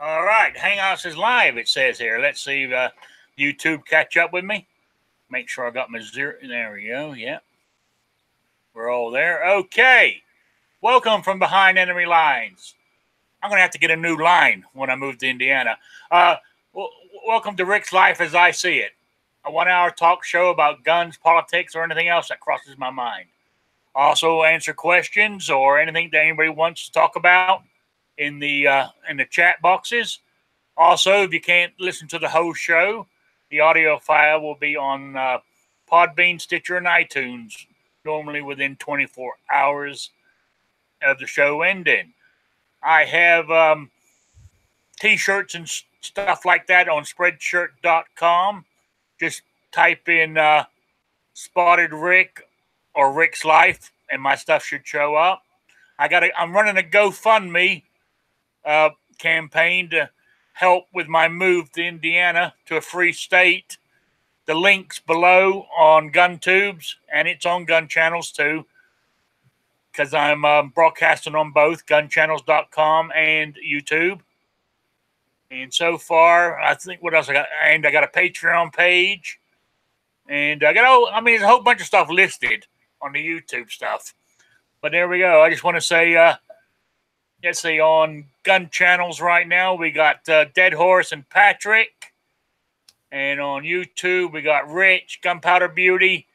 All right, Hangouts is live, it says here. Let's see if YouTube catch up with me. Make sure I got my zero. There we go. Yeah. We're all there. Okay. Welcome from behind enemy lines. I'm going to have to get a new line when I move to Indiana. Welcome to Rick's Life as I See It, a 1-hour talk show about guns, politics, or anything else that crosses my mind. Also answer questions or anything that anybody wants to talk about in the chat boxes. Also, if you can't listen to the whole show, the audio file will be on Podbean, Stitcher, and iTunes, normally within 24 hours of the show ending. I have T-shirts and stuff like that on Spreadshirt.com. Just type in Spotted Rick or Rick's Life, and my stuff should show up. I'm running a GoFundMe campaign to help with my move to Indiana to a free state. The link's below on GunTubes, and it's on Gun Channels too, because I'm broadcasting on both gunchannels.com and YouTube. And so far, I think what else I got? And I got a Patreon page, and there's a whole bunch of stuff listed on the YouTube stuff. But there we go. I just want to say, let's see, on Gun Channels right now, we got Dead Horse and Patrick. And on YouTube, we got Rich, Gunpowder Beauty,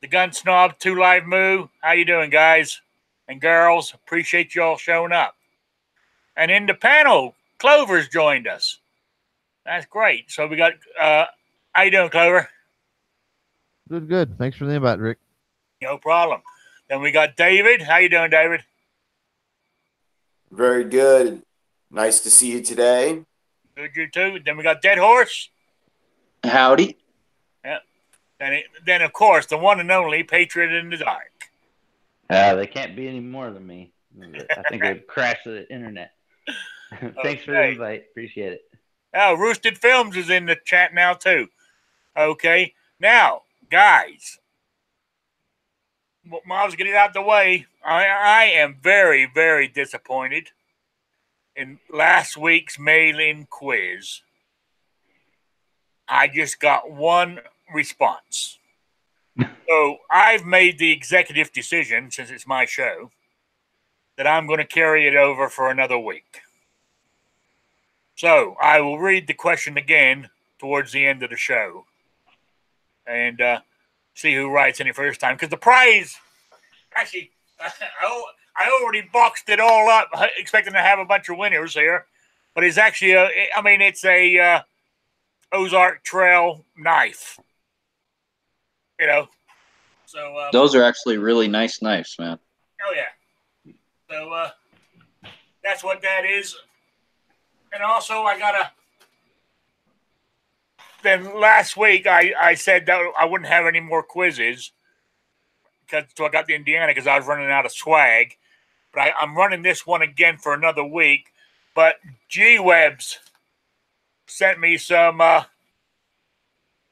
the Gun Snob, 2 Live Moo. How you doing, guys and girls? Appreciate you all showing up. And in the panel, Clover's joined us. That's great. So we got, how you doing, Clover? Good. Thanks for the invite, Rick. No problem. Then we got David. How you doing, David? Very good. Nice to see you today. Good, you too. Then we got Dead Horse. Howdy. Yeah. Then of course, the one and only Patriot in the Dark. They can't be any more than me. I think they've crashed the internet. Thanks for the invite. Appreciate it. Oh, Roosted Films is in the chat now too. Okay. Now, guys, Mom's getting out the way. I am very, very disappointed in last week's mail-in quiz. I just got one response. So I've made the executive decision, since it's my show, that I'm going to carry it over for another week. So I will read the question again towards the end of the show and see who writes any first time. Because the prize, actually, I already boxed it all up, expecting to have a bunch of winners here. But it's actually, it's a Ozark Trail knife. You know, so those are actually really nice knives, man. Oh yeah. So that's what that is. And also, Then last week I said that I wouldn't have any more quizzes so I got the Indiana because I was running out of swag. But I'm running this one again for another week. But G-Webs sent me some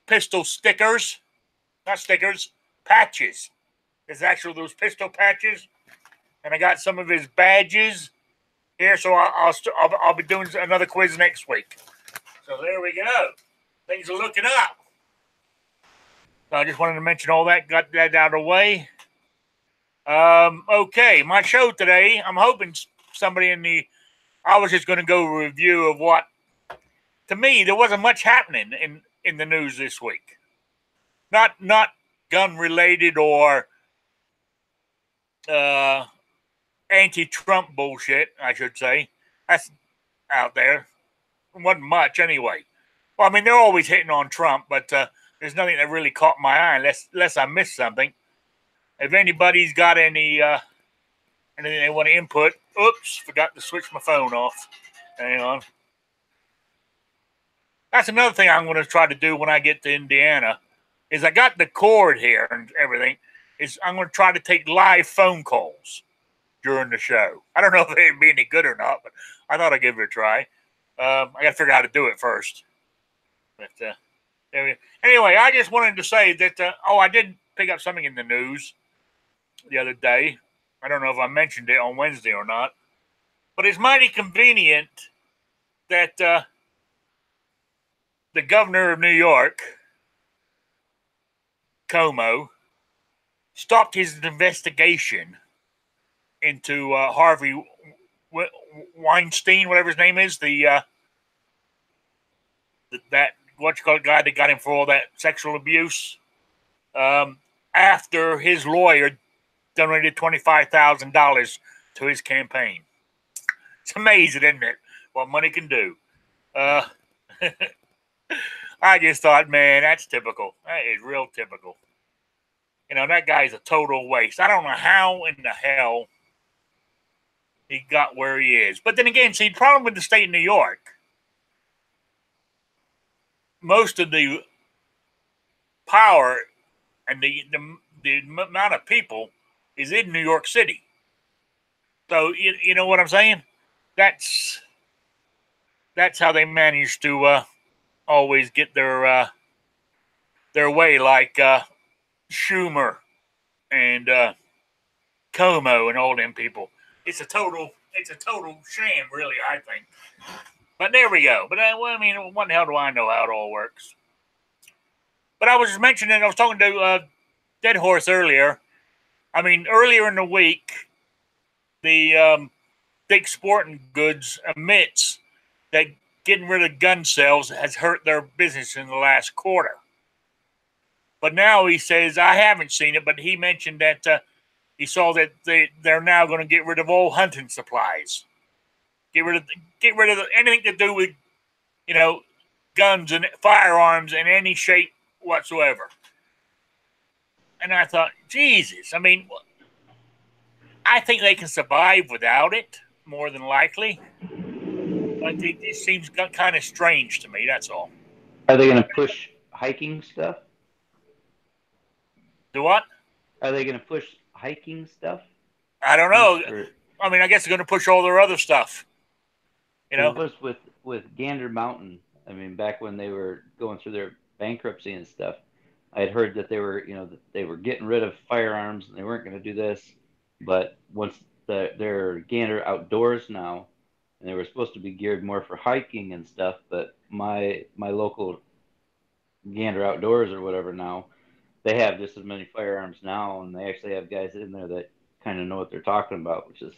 pistol stickers. Not stickers, patches. There's actually those pistol patches. And I got some of his badges here. So I'll be doing another quiz next week. So there we go. Things are looking up. So I just wanted to mention all that. Got that out of the way. Okay, my show today, I'm hoping somebody I was just going to go a review of what, to me, there wasn't much happening in the news this week. Not gun-related or anti-Trump bullshit, I should say. That's out there. It wasn't much anyway. Well, they're always hitting on Trump, but there's nothing that really caught my eye unless I missed something. If anybody's got anything they want to input, oops, forgot to switch my phone off. Hang on. That's another thing I'm going to try to do when I get to Indiana, is I got the cord here and everything. I'm going to try to take live phone calls during the show. I don't know if it'd be any good or not, but I thought I'd give it a try. I got to figure out how to do it first. But anyway, I just wanted to say that, I did pick up something in the news the other day. I don't know if I mentioned it on Wednesday or not, but it's mighty convenient that the governor of New York, Cuomo, stopped his investigation into Harvey Weinstein, whatever his name is, that what you call it guy that got him for all that sexual abuse. After his lawyer donated $25,000 to his campaign. It's amazing, isn't it? What money can do. I just thought, man, that's typical. That is real typical. You know, that guy's a total waste. I don't know how in the hell he got where he is. But then again, see, the problem with the state of New York, most of the power and the amount of people is in New York City. So, you know what I'm saying? That's how they manage to always get their way, like Schumer and Como and all them people. It's a total sham, really, I think. But there we go. But well, I mean, what the hell do I know how it all works? But I was just mentioning, I was talking to Dead Horse earlier. I mean, earlier in the week, the Big Sporting Goods admits that getting rid of gun sales has hurt their business in the last quarter. But now he says, I haven't seen it, but he mentioned that he saw that they're now going to get rid of all hunting supplies. Get rid of anything to do with, you know, guns and firearms in any shape whatsoever. And I thought, Jesus, I mean, I think they can survive without it, more than likely. But it just seems kind of strange to me, that's all. Are they going to push hiking stuff? Do what? Are they going to push hiking stuff? I don't know. I mean, I guess they're going to push all their other stuff. You know? It was with Gander Mountain. I mean, back when they were going through their bankruptcy and stuff, I had heard that they were, you know, that they were getting rid of firearms and they weren't going to do this. But once they're Gander Outdoors now, and they were supposed to be geared more for hiking and stuff, but my local Gander Outdoors or whatever now, they have just as many firearms now, and they actually have guys in there that kind of know what they're talking about, which is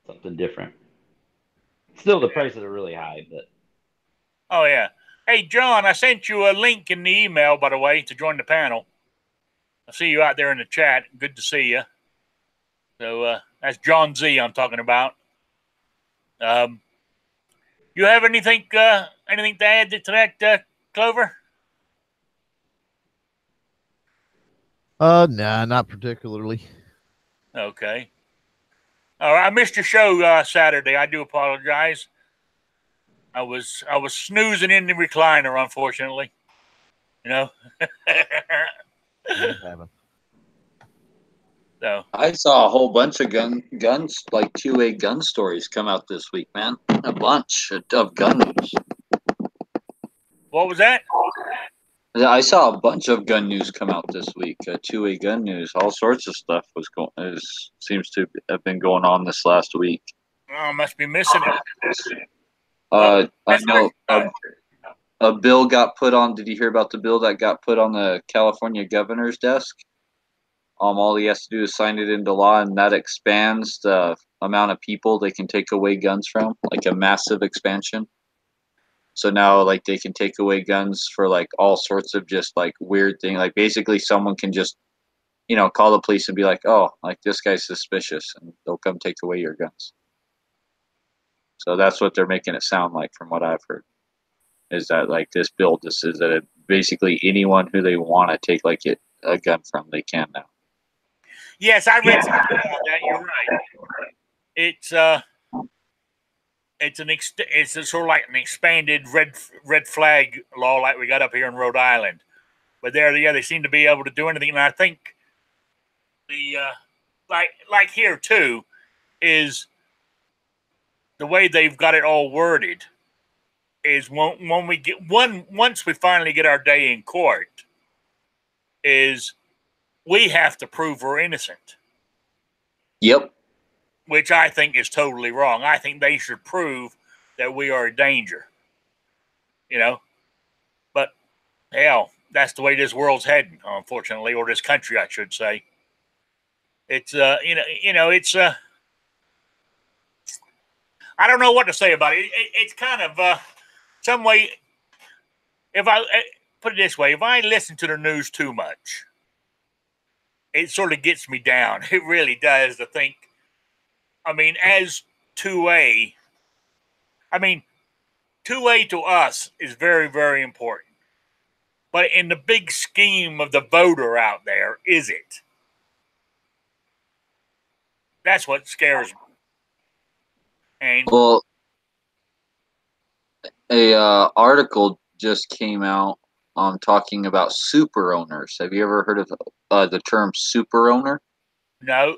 something different. Still, the prices are really high, but. Oh, yeah. Hey, John, I sent you a link in the email, by the way, to join the panel. I see you out there in the chat. Good to see you. So that's John Z I'm talking about. You have anything to add to that, Clover? Nah, not particularly. Okay. All right, I missed your show Saturday. I do apologize. I was snoozing in the recliner, unfortunately. You know. So I saw a whole bunch of guns, like 2A gun stories come out this week, man. A bunch of gun news. What was that? I saw a bunch of gun news come out this week. 2A gun news, all sorts of stuff seems to have been going on this last week. Oh, I must be missing it. I know a bill got put on. Did you hear about the bill that got put on the California governor's desk? All he has to do is sign it into law, and that expands the amount of people they can take away guns from, like a massive expansion. So now, like, they can take away guns for, like, all sorts of just, like, weird things. Like, basically someone can just, you know, call the police and be like, oh, like, this guy's suspicious, and they'll come take away your guns. So that's what they're making it sound like, from what I've heard, is that, like, this bill just is that basically anyone who they want to take, like, a gun from, they can now. Yes, I read something about that. You're right. It's it's sort of like an expanded red flag law like we got up here in Rhode Island. But they seem to be able to do anything. And I think the like here too is the way they've got it all worded is once we finally get our day in court is we have to prove we're innocent. Yep. Which I think is totally wrong. I think they should prove that we are a danger. You know, but hell, that's the way this world's heading, unfortunately, or this country, I should say. It's it's I don't know what to say about it. It's kind of some way. If I put it this way, if I listen to the news too much, it sort of gets me down. It really does to think. I mean, as 2A, I mean, 2A to us is very, very important. But in the big scheme of the voter out there, is it? That's what scares me. And Well, a article just came out talking about super owners. Have you ever heard of the term super owner? no,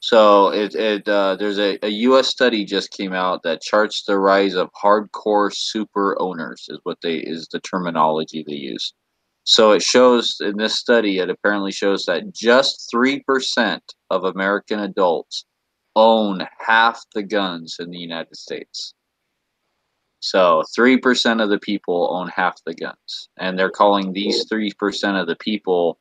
So there's a U.S. study just came out that charts the rise of hardcore super owners is the terminology they use. So it shows in this study, it apparently shows that just 3% of American adults own half the guns in the United States. So 3% of the people own half the guns, and they're calling these 3% of the people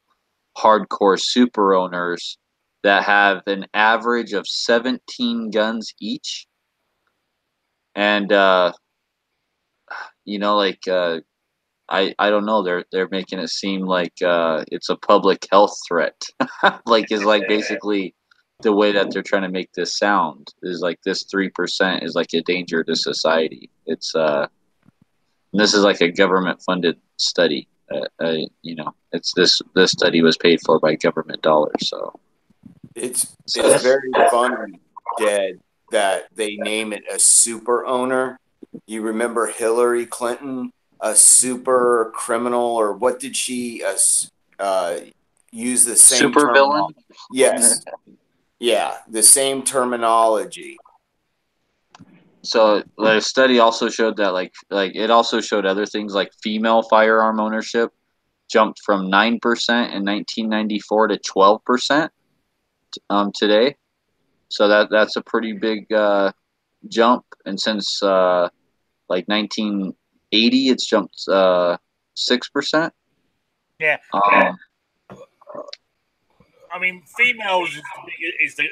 hardcore super owners that have an average of 17 guns each. And I don't know, they're making it seem like it's a public health threat. Like is like basically the way that they're trying to make this sound is like this 3% is like a danger to society. It's this is like a government funded study. It's this study was paid for by government dollars. So It's very funny, Dad, that they name it a super owner. You remember Hillary Clinton, a super criminal, or what did she use the same super villain? Yes. Yeah, the same terminology. So the study also showed that like it also showed other things like female firearm ownership jumped from 9% in 1994 to 12% today. So that's a pretty big jump. And since like 1980, it's jumped 6%. yeah. I mean, females is the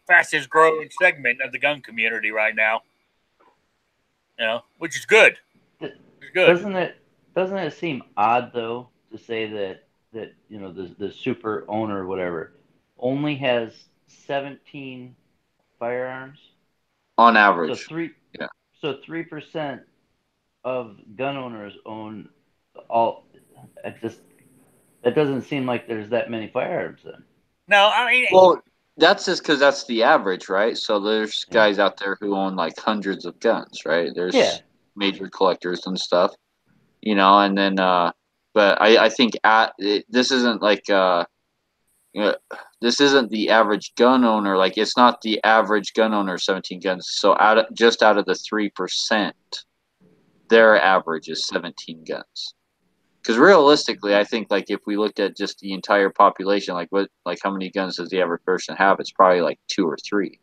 fastest growing segment of the gun community right now. You know, which is good. It's good. Doesn't it seem odd though to say that the super owner or whatever only has 17 firearms on average? So 3% of gun owners own all. That doesn't seem like there's that many firearms then. No, I mean, well, that's just because that's the average, right? So there's guys out there who own like hundreds of guns, right? There's major collectors and stuff, and then, but I think this isn't like, this isn't the average gun owner. Like it's not the average gun owner 17 guns. So out of the 3%, their average is 17 guns. Because realistically, I think like if we looked at just the entire population, like how many guns does the average person have? It's probably like 2 or 3.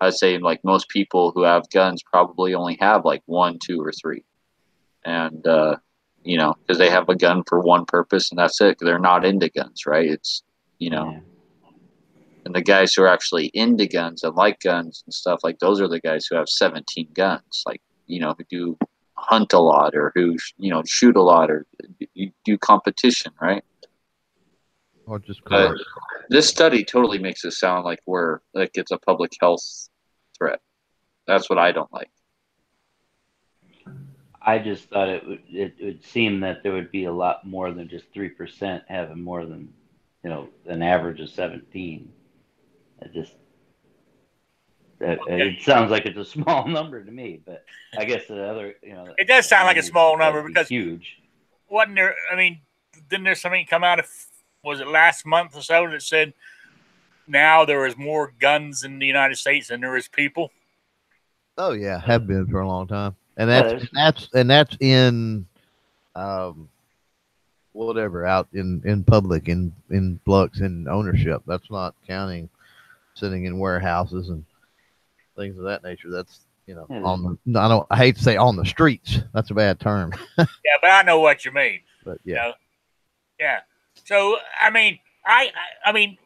I'd say like most people who have guns probably only have like 1, 2, or 3, and because they have a gun for one purpose and that's it. They're not into guns, right? It's and the guys who are actually into guns and like guns and stuff, like those are the guys who have 17 guns, like who do hunt a lot or who shoot a lot or do competition, right? Or just this study totally makes it sound like it's a public health threat. That's what I don't like. I just thought it would seem that there would be a lot more than just 3% having more than an average of 17. It sounds like it's a small number to me, but I guess the other, it does sound like a small number because huge. Wasn't there? I mean, didn't there something come out? Was it last month or so that said now there is more guns in the United States than there is people? Oh yeah, have been for a long time, and that's in, whatever out in public in flux in ownership. That's not counting sitting in warehouses and things of that nature. you know, Yeah. on the, I hate to say on the streets. That's a bad term. Yeah, but I know what you mean. But You yeah. know? Yeah. So I mean, I mean,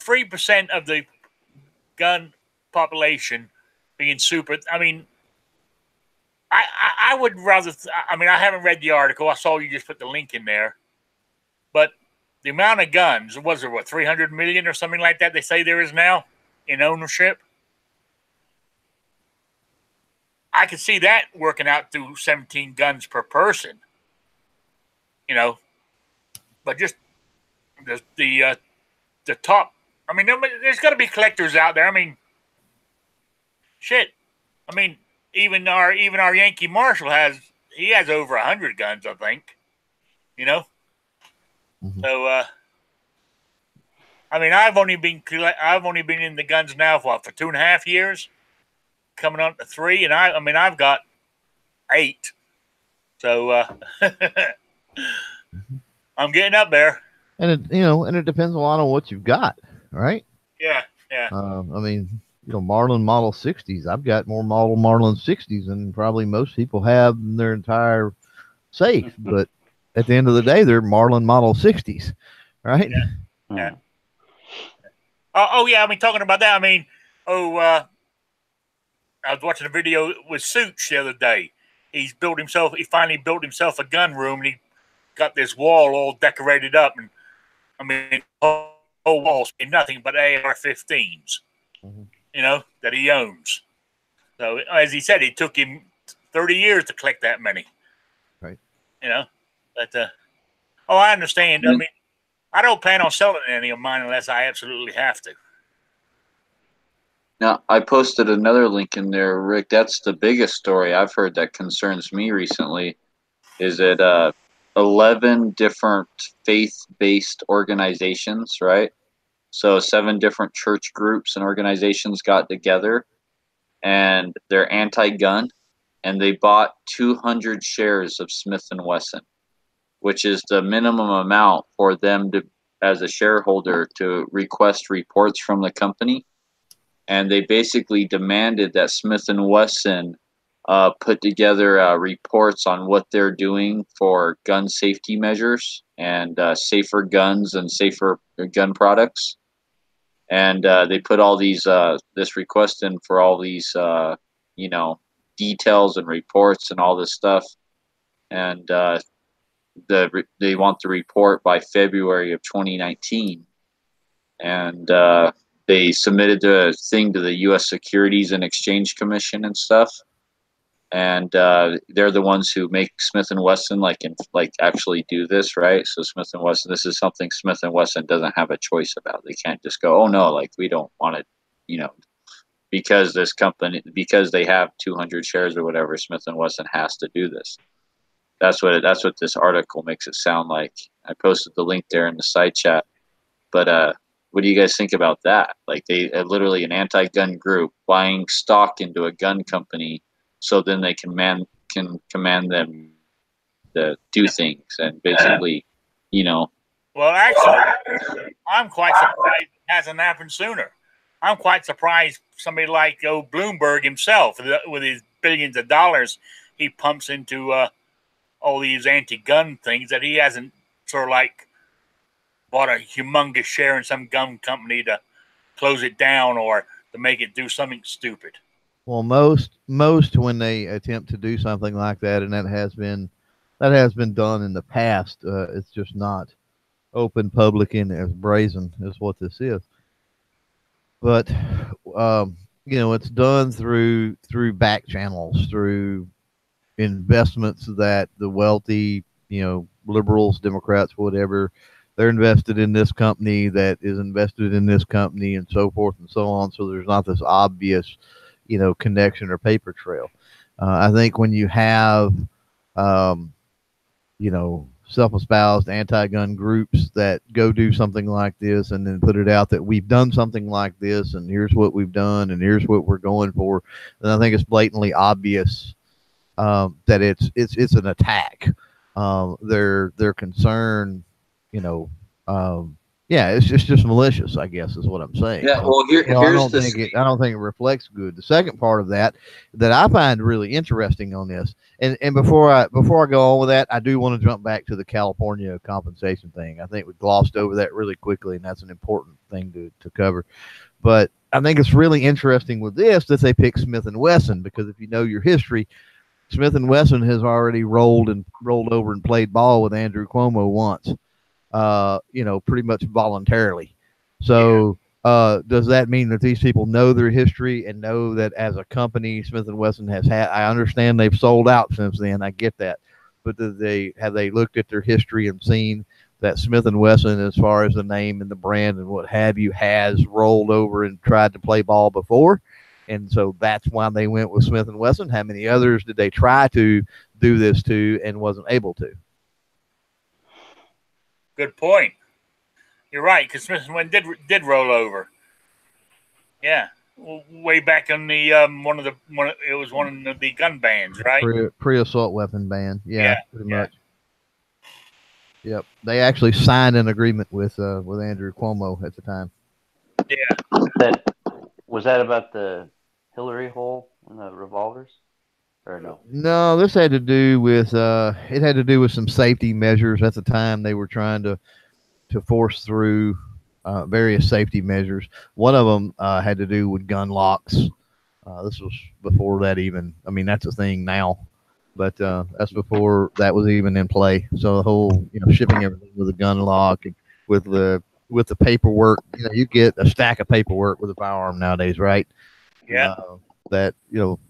3% of the gun population being super. I mean, I would rather. I mean, I haven't read the article. I saw you just put the link in there, but the amount of guns was there what 300 million or something like that? They say there is now in ownership. I could see that working out to 17 guns per person. You know, but just the top. I mean, there's got to be collectors out there. I mean, shit. I mean, even our Yankee Marshal has over 100 guns, I think. You know, so I mean, I've only been in the guns now for 2.5 years, coming on to 3, and I mean I've got 8, so I'm getting up there. And it depends a lot on what you've got, right? Yeah. I mean, Marlin Model 60s. I've got more Marlin 60s than probably most people have in their entire safe. But at the end of the day, they're Marlin Model 60s, right? Yeah. Oh yeah. I mean, talking about that. I mean, I was watching a video with Suits the other day. He finally built himself a gun room, and he got this wall all decorated up, and I mean, whole wall's nothing but AR-15s, that he owns. So, as he said, it took him 30 years to collect that many. Right. But I understand. I mean, I don't plan on selling any of mine unless I absolutely have to. Now, I posted another link in there, Rick. That's the biggest story I've heard that concerns me recently. Is that 11 different faith-based organizations, right? So 7 different church groups and organizations got together, and they're anti-gun, and they bought 200 shares of Smith & Wesson, which is the minimum amount for them to, as a shareholder, to request reports from the company. And they basically demanded that Smith & Wesson put together reports on what they're doing for gun safety measures and safer guns and safer gun products. And they put all these this request in for all these details and reports and all this stuff. And they want the report by February of 2019. And they submitted the thing to the U.S. Securities and Exchange Commission and stuff, and they're the ones who make Smith & Wesson actually do this, right? So Smith & Wesson, this is something Smith & Wesson doesn't have a choice about. They can't just go, oh no, we don't want it, because this company, because they have 200 shares or whatever, Smith & Wesson has to do this. That's what this article makes it sound like. I posted the link there in the side chat, but what do you guys think about that? They literally an anti-gun group buying stock into a gun company, so then they can command them to do things and basically, Well, actually, I'm quite surprised it hasn't happened sooner. I'm quite surprised somebody like Bloomberg himself, with his billions of dollars he pumps into all these anti-gun things, that he hasn't sort of bought a humongous share in some gun company to close it down or to make it do something stupid. Well, most when they attempt to do something like that, and that has been done in the past, it's just not open, public, and as brazen as what this is. But it's done through back channels, through investments that the wealthy, liberals, Democrats, whatever, they're invested in this company that is invested in this company, and so forth and so on. So there's not this obvious, connection or paper trail. I think when you have, self-espoused anti-gun groups that go do something like this and then put it out that we've done something like this and here's what we've done and here's what we're going for, then I think it's blatantly obvious that it's an attack. Their concern, Yeah, it's just malicious, I guess, is what I'm saying. Yeah, So, well, I here's don't think I don't think it reflects good. The second part of that I find really interesting on this, and before I go on with that, I do want to jump back to the California compensation thing. I think we glossed over that really quickly, and that's an important thing to cover. But I think it's really interesting with this that they pick Smith and Wesson, because if you know your history, Smith and Wesson has already rolled over and played ball with Andrew Cuomo once. Pretty much voluntarily. So, does that mean that these people know their history and know that as a company, Smith and Wesson has had? I understand they've sold out since then. I get that, but have they looked at their history and seen that Smith and Wesson, as far as the name and the brand and what have you, has rolled over and tried to play ball before? And so that's why they went with Smith and Wesson. How many others did they try to do this to and wasn't able to? Good point. You're right, because Smith & Wesson did roll over. Yeah, way back in the it was one of the gun bans, right? Pre-assault weapon ban. Yeah, pretty much. Yep, they actually signed an agreement with Andrew Cuomo at the time. Yeah. Was that about the Hillary hole in the revolvers? Or no? No, this had to do with some safety measures at the time. They were trying to force through various safety measures. One of them had to do with gun locks. This was before that even. I mean, that's a thing now, but that's before that was even in play. So the whole shipping everything with a gun lock and with the paperwork. You get a stack of paperwork with a firearm nowadays, right? Yeah. That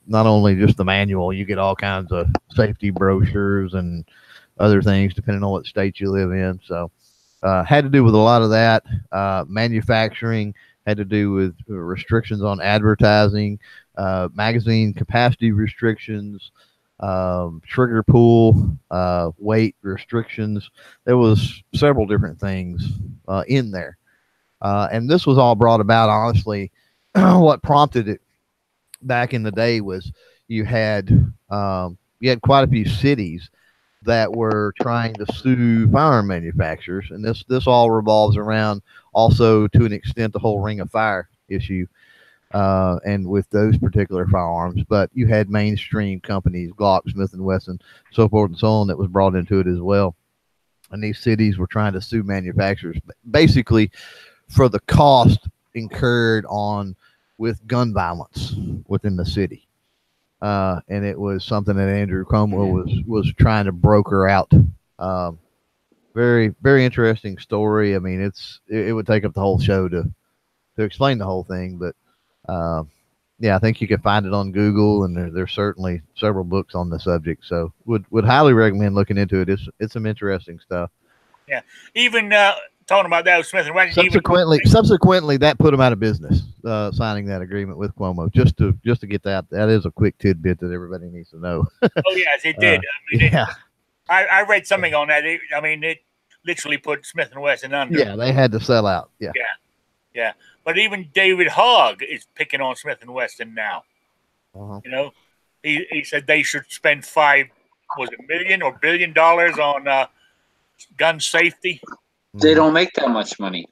not only just the manual, you get all kinds of safety brochures and other things depending on what state you live in. So had to do with a lot of that. Manufacturing had to do with restrictions on advertising, magazine capacity restrictions, trigger pull, weight restrictions. There was several different things in there, and this was all brought about, honestly. What prompted it back in the day was you had quite a few cities that were trying to sue firearm manufacturers, and this all revolves around also to an extent the whole Ring of Fire issue, and with those particular firearms. But you had mainstream companies, Glock, Smith and Wesson, so forth and so on, that was brought into it as well. And these cities were trying to sue manufacturers basically for the cost incurred with gun violence within the city. And it was something that Andrew Cuomo was trying to broker out. Very, very interesting story. I mean, it would take up the whole show to explain the whole thing, but I think you can find it on Google, and there's certainly several books on the subject. So would highly recommend looking into it. It's some interesting stuff. Yeah, even talking about that with Smith and Wesson. Subsequently, that put him out of business. Signing that agreement with Cuomo, just to get that. That is a quick tidbit that everybody needs to know. Oh yes, it did. I read something on that. It literally put Smith and Wesson under. Yeah, they had to sell out. Yeah. Yeah. But even David Hogg is picking on Smith and Wesson now. Uh-huh. He said they should spend $5 million or $1 billion on gun safety. They don't make that much money.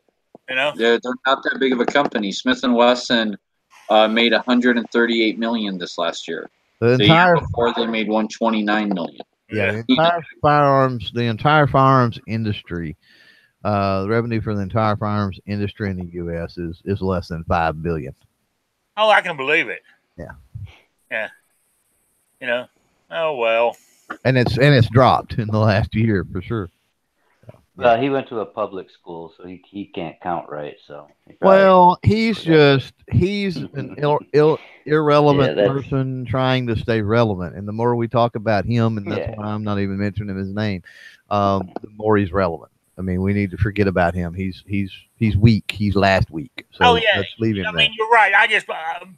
They're not that big of a company. Smith and Wesson made $138 million this last year. The year before they made $129 million. Yeah, the entire firearms industry. The revenue for the entire firearms industry in the U.S. is less than $5 billion. Oh, I can believe it. Yeah. Oh well. And it's dropped in the last year for sure. He went to a public school, so he can't count right. So he's an irrelevant person trying to stay relevant, and the more we talk about him, and that's why I'm not even mentioning his name, the more he's relevant. I mean, we need to forget about him. He's weak. He's last week. So let's leave him. You're right. I just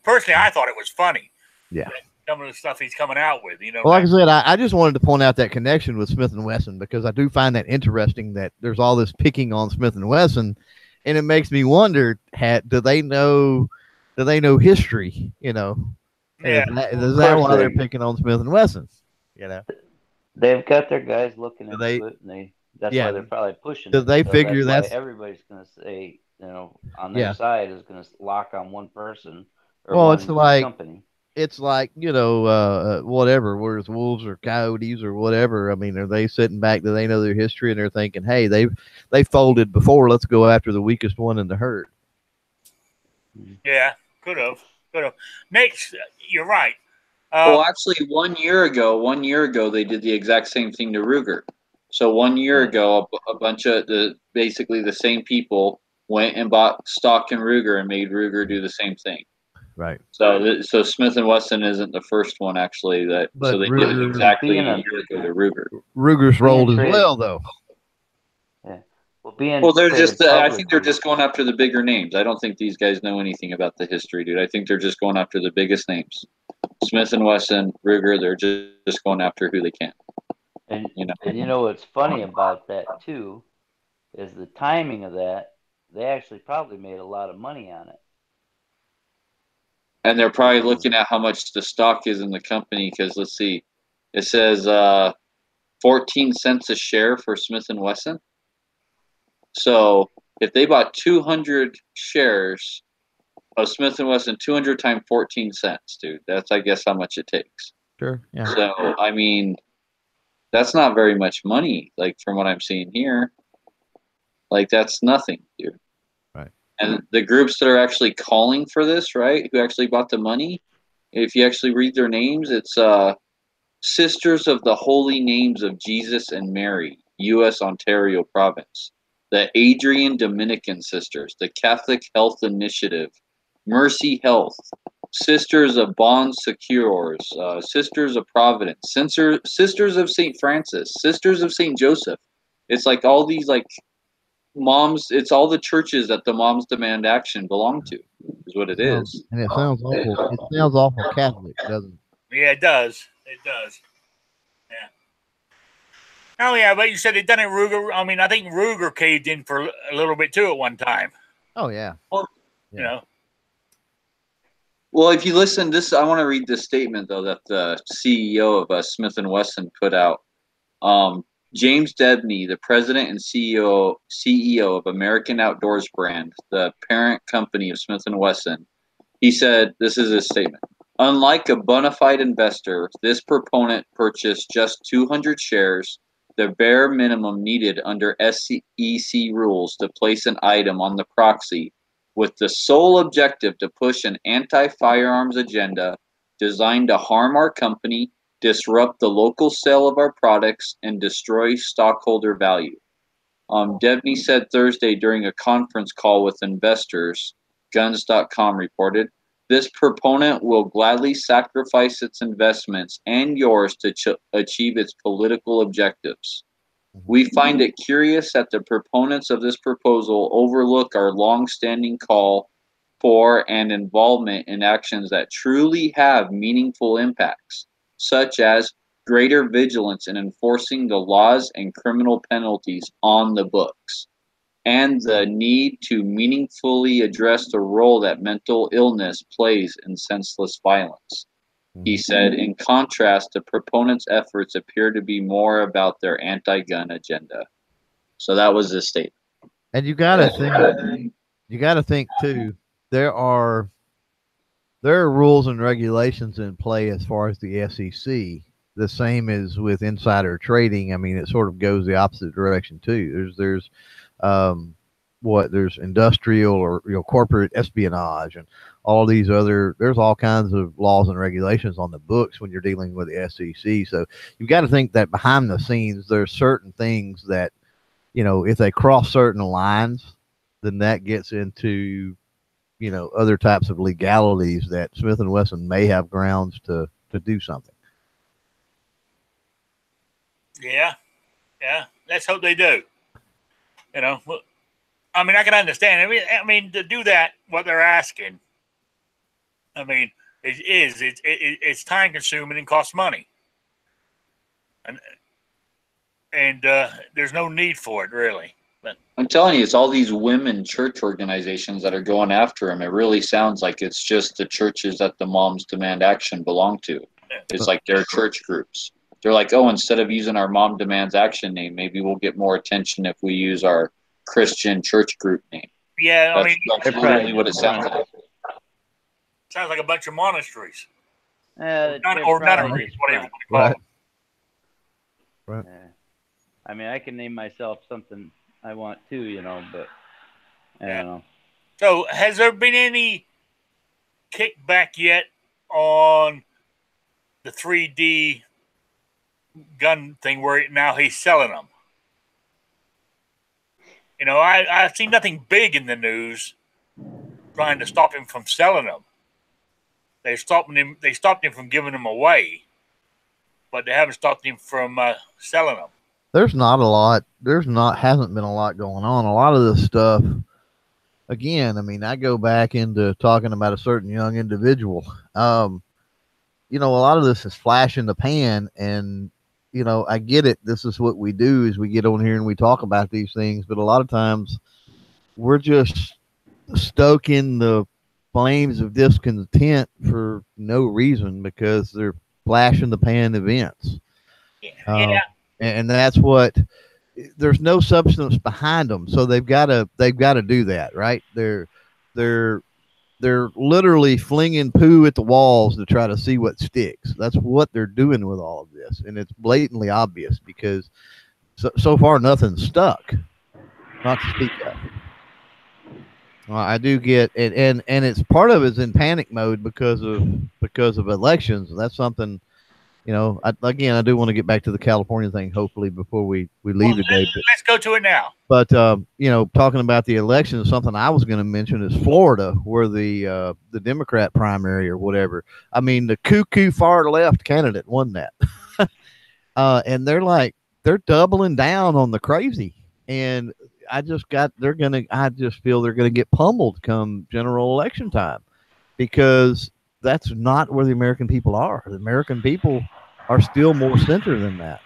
personally, I thought it was funny. Yeah. Some of the stuff he's coming out with, Well, like I said, I just wanted to point out that connection with Smith and Wesson, because I do find that interesting that there's all this picking on Smith and Wesson, and it makes me wonder: do they know history? Is that why they're picking on Smith and Wesson? They've got their guys looking into it, and That's Yeah. why they're probably pushing Do it. they So figure that's why that's everybody's going to say, on their yeah? side is going to lock on one person or Well, it's one like company. whatever, whereas wolves or coyotes or whatever. I mean, are they sitting back? Do they know their history and they're thinking, hey, they folded before. Let's go after the weakest one in the herd. Yeah, could have. Next, you're right. Well, actually, 1 year ago, they did the exact same thing to Ruger. So 1 year ago, a bunch of basically the same people went and bought stock in Ruger and made Ruger do the same thing. Right. So Smith and Wesson isn't the first one actually that. But So they did Ruger, it exactly a being a- year ago to Ruger. Ruger's rolled as traded- well, though. Yeah. Well, Well, they're traded just. I think they're publicly- just going after the bigger names. I don't think these guys know anything about the history, dude. I think they're just going after the biggest names. Smith and Wesson, Ruger. They're just going after who they can. And you know. and you know what's funny about that too is the timing of that. They actually probably made a lot of money on it. And they're probably looking at how much the stock is in the company because let's see, it says 14 cents a share for Smith and Wesson. So if they bought 200 shares of Smith and Wesson, 200 times 14 cents, dude, that's I guess how much it takes. Sure. Yeah. So I mean, that's not very much money. Like from what I'm seeing here, like that's nothing, dude. Right. And the groups that are actually calling for this, right, who actually bought the money, if you actually read their names, it's Sisters of the Holy Names of Jesus and Mary, U.S. Ontario Province, the Adrian Dominican Sisters, the Catholic Health Initiative, Mercy Health, Sisters of Bon Secours, Sisters of Providence, Sisters of St. Francis, Sisters of St. Joseph. It's like all these like moms, it's all the churches that the Moms Demand Action belong to, is what it is. And it sounds awful. It sounds awful Catholic, doesn't it? Yeah, it does. It does. Yeah. Oh yeah, but you said they done it Ruger. I mean, I think Ruger caved in for a little bit too at one time. Oh yeah. You know. Well, if you listen, I want to read this statement though that the CEO of Smith and Wesson put out. James Debney, the president and CEO of American Outdoors brand, the parent company of Smith and Wesson, he said, this is his statement. Unlike a bona fide investor, this proponent purchased just 200 shares, the bare minimum needed under SEC rules to place an item on the proxy with the sole objective to push an anti-firearms agenda designed to harm our company, disrupt the local sale of our products, and destroy stockholder value. Debney said Thursday during a conference call with investors, Guns.com reported, this proponent will gladly sacrifice its investments and yours to achieve its political objectives. We find it curious that the proponents of this proposal overlook our long-standing call for and involvement in actions that truly have meaningful impacts, such as greater vigilance in enforcing the laws and criminal penalties on the books, and the need to meaningfully address the role that mental illness plays in senseless violence. He said, in contrast, the proponents' efforts appear to be more about their anti-gun agenda. So that was his statement. And you gotta think too, there are rules and regulations in play as far as the SEC. The same as with insider trading. I mean, it sort of goes the opposite direction too. There's industrial or corporate espionage and all these there's all kinds of laws and regulations on the books when you're dealing with the SEC. So you've got to think that behind the scenes there's certain things that, if they cross certain lines, then that gets into other types of legalities that Smith and Wesson may have grounds to do something. Yeah. Let's hope they do. I mean, I can understand. I mean, to do that, what they're asking. I mean, it's time consuming and costs money, and there's no need for it really. But I'm telling you, it's all these women church organizations that are going after him. It really sounds like it's just the churches that the Moms Demand Action belong to. It's like their church groups. they're like, oh, instead of using our Mom Demands Action name, maybe we'll get more attention if we use our Christian church group name. Yeah, I That's, mean, that's literally what it sounds like. sounds like a bunch of monasteries. They're Or probably nunneries, just whatever you front. call them. Right. Yeah. I mean, I can name myself something I want to, you know, but I don't know. So, has there been any kickback yet on the 3D gun thing where now he's selling them? You know, I've seen nothing big in the news trying to stop him from selling them. They stopped him from giving them away, but they haven't stopped him from selling them. There's not a lot. Hasn't been a lot going on. A lot of this stuff, again, I mean, I go back into talking about a certain young individual. You know, a lot of this is flash in the pan, and you know, I get it. This is what we do: is we get on here and we talk about these things. But a lot of times, we're just stoking the flames of discontent for no reason because they're flash in the pan events. Yeah. And that's what. There's no substance behind them, so they've got to do that, right? They're literally flinging poo at the walls to try to see what sticks. That's what they're doing with all of this, and it's blatantly obvious because so far nothing's stuck, not to speak of. I do get it, and it's part of it's in panic mode because of elections. That's something. You know, I do want to get back to the California thing, hopefully, before we leave today. But let's go to it now. But you know, talking about the election, something I was going to mention is Florida, where the Democrat primary or whatever. I mean, the cuckoo far left candidate won that, and they're doubling down on the crazy. And I just feel they're gonna get pummeled come general election time because that's not where the American people are. The American people are still more center than that.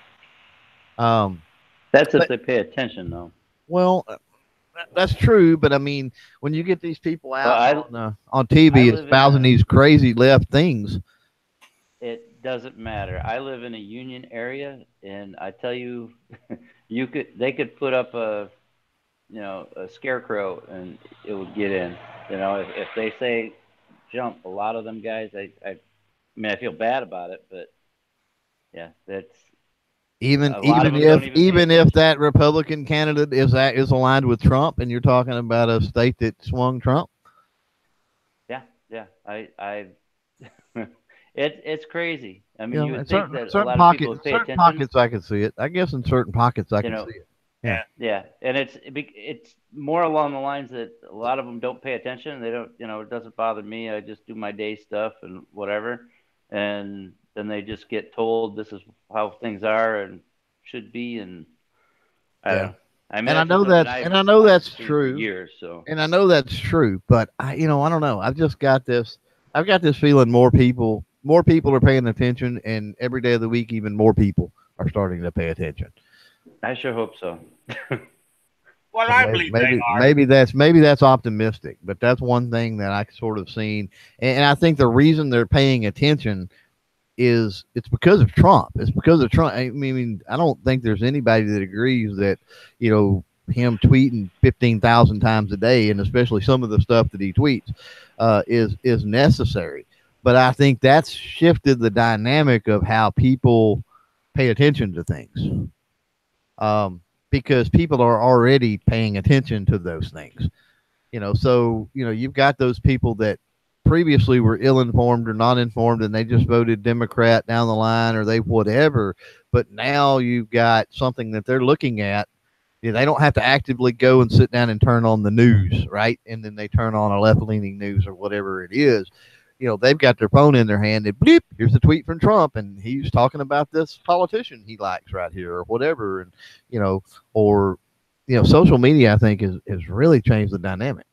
That's if they pay attention, though. Well, that's true, but I mean, when you get these people out on I TV live espousing these crazy left things, it doesn't matter. I live in a union area, and I tell you, they could put up a scarecrow and it would get in. You know, if they say jump, a lot of them guys, I mean, I feel bad about it, but yeah, that's even if that Republican candidate is aligned with Trump, and you're talking about a state that swung Trump. Yeah, it's crazy. I mean, you would think that a certain lot of people would pay certain attention. pockets I can see it. I guess in certain pockets I can see it. Yeah, and it's more along the lines that a lot of them don't pay attention. They don't, it doesn't bother me. I just do my day stuff and whatever, and then they just get told this is how things are and should be, and I don't know. I mean, and I know that's true. Years, so. And I know that's true, but I don't know. I've got this feeling more people are paying attention, and every day of the week, even more people are starting to pay attention. I sure hope so. Well, I believe they are. Maybe that's optimistic, but that's one thing that I sort of seen, and I think the reason they're paying attention is it's because of Trump. It's because of Trump. I mean, I don't think there's anybody that agrees that him tweeting 15,000 times a day, and especially some of the stuff that he tweets, is necessary. But I think that's shifted the dynamic of how people pay attention to things. Because people are already paying attention to those things, so, you've got those people that previously were ill-informed or not informed, and they just voted Democrat down the line, or they whatever. But now you've got something that they're looking at. They don't have to actively go and sit down and turn on the news, right? And then they turn on a left-leaning news or whatever it is. They've got their phone in their hand and bleep, here's a tweet from Trump, and he's talking about this politician he likes right here or whatever. And, social media, I think, has really changed the dynamic.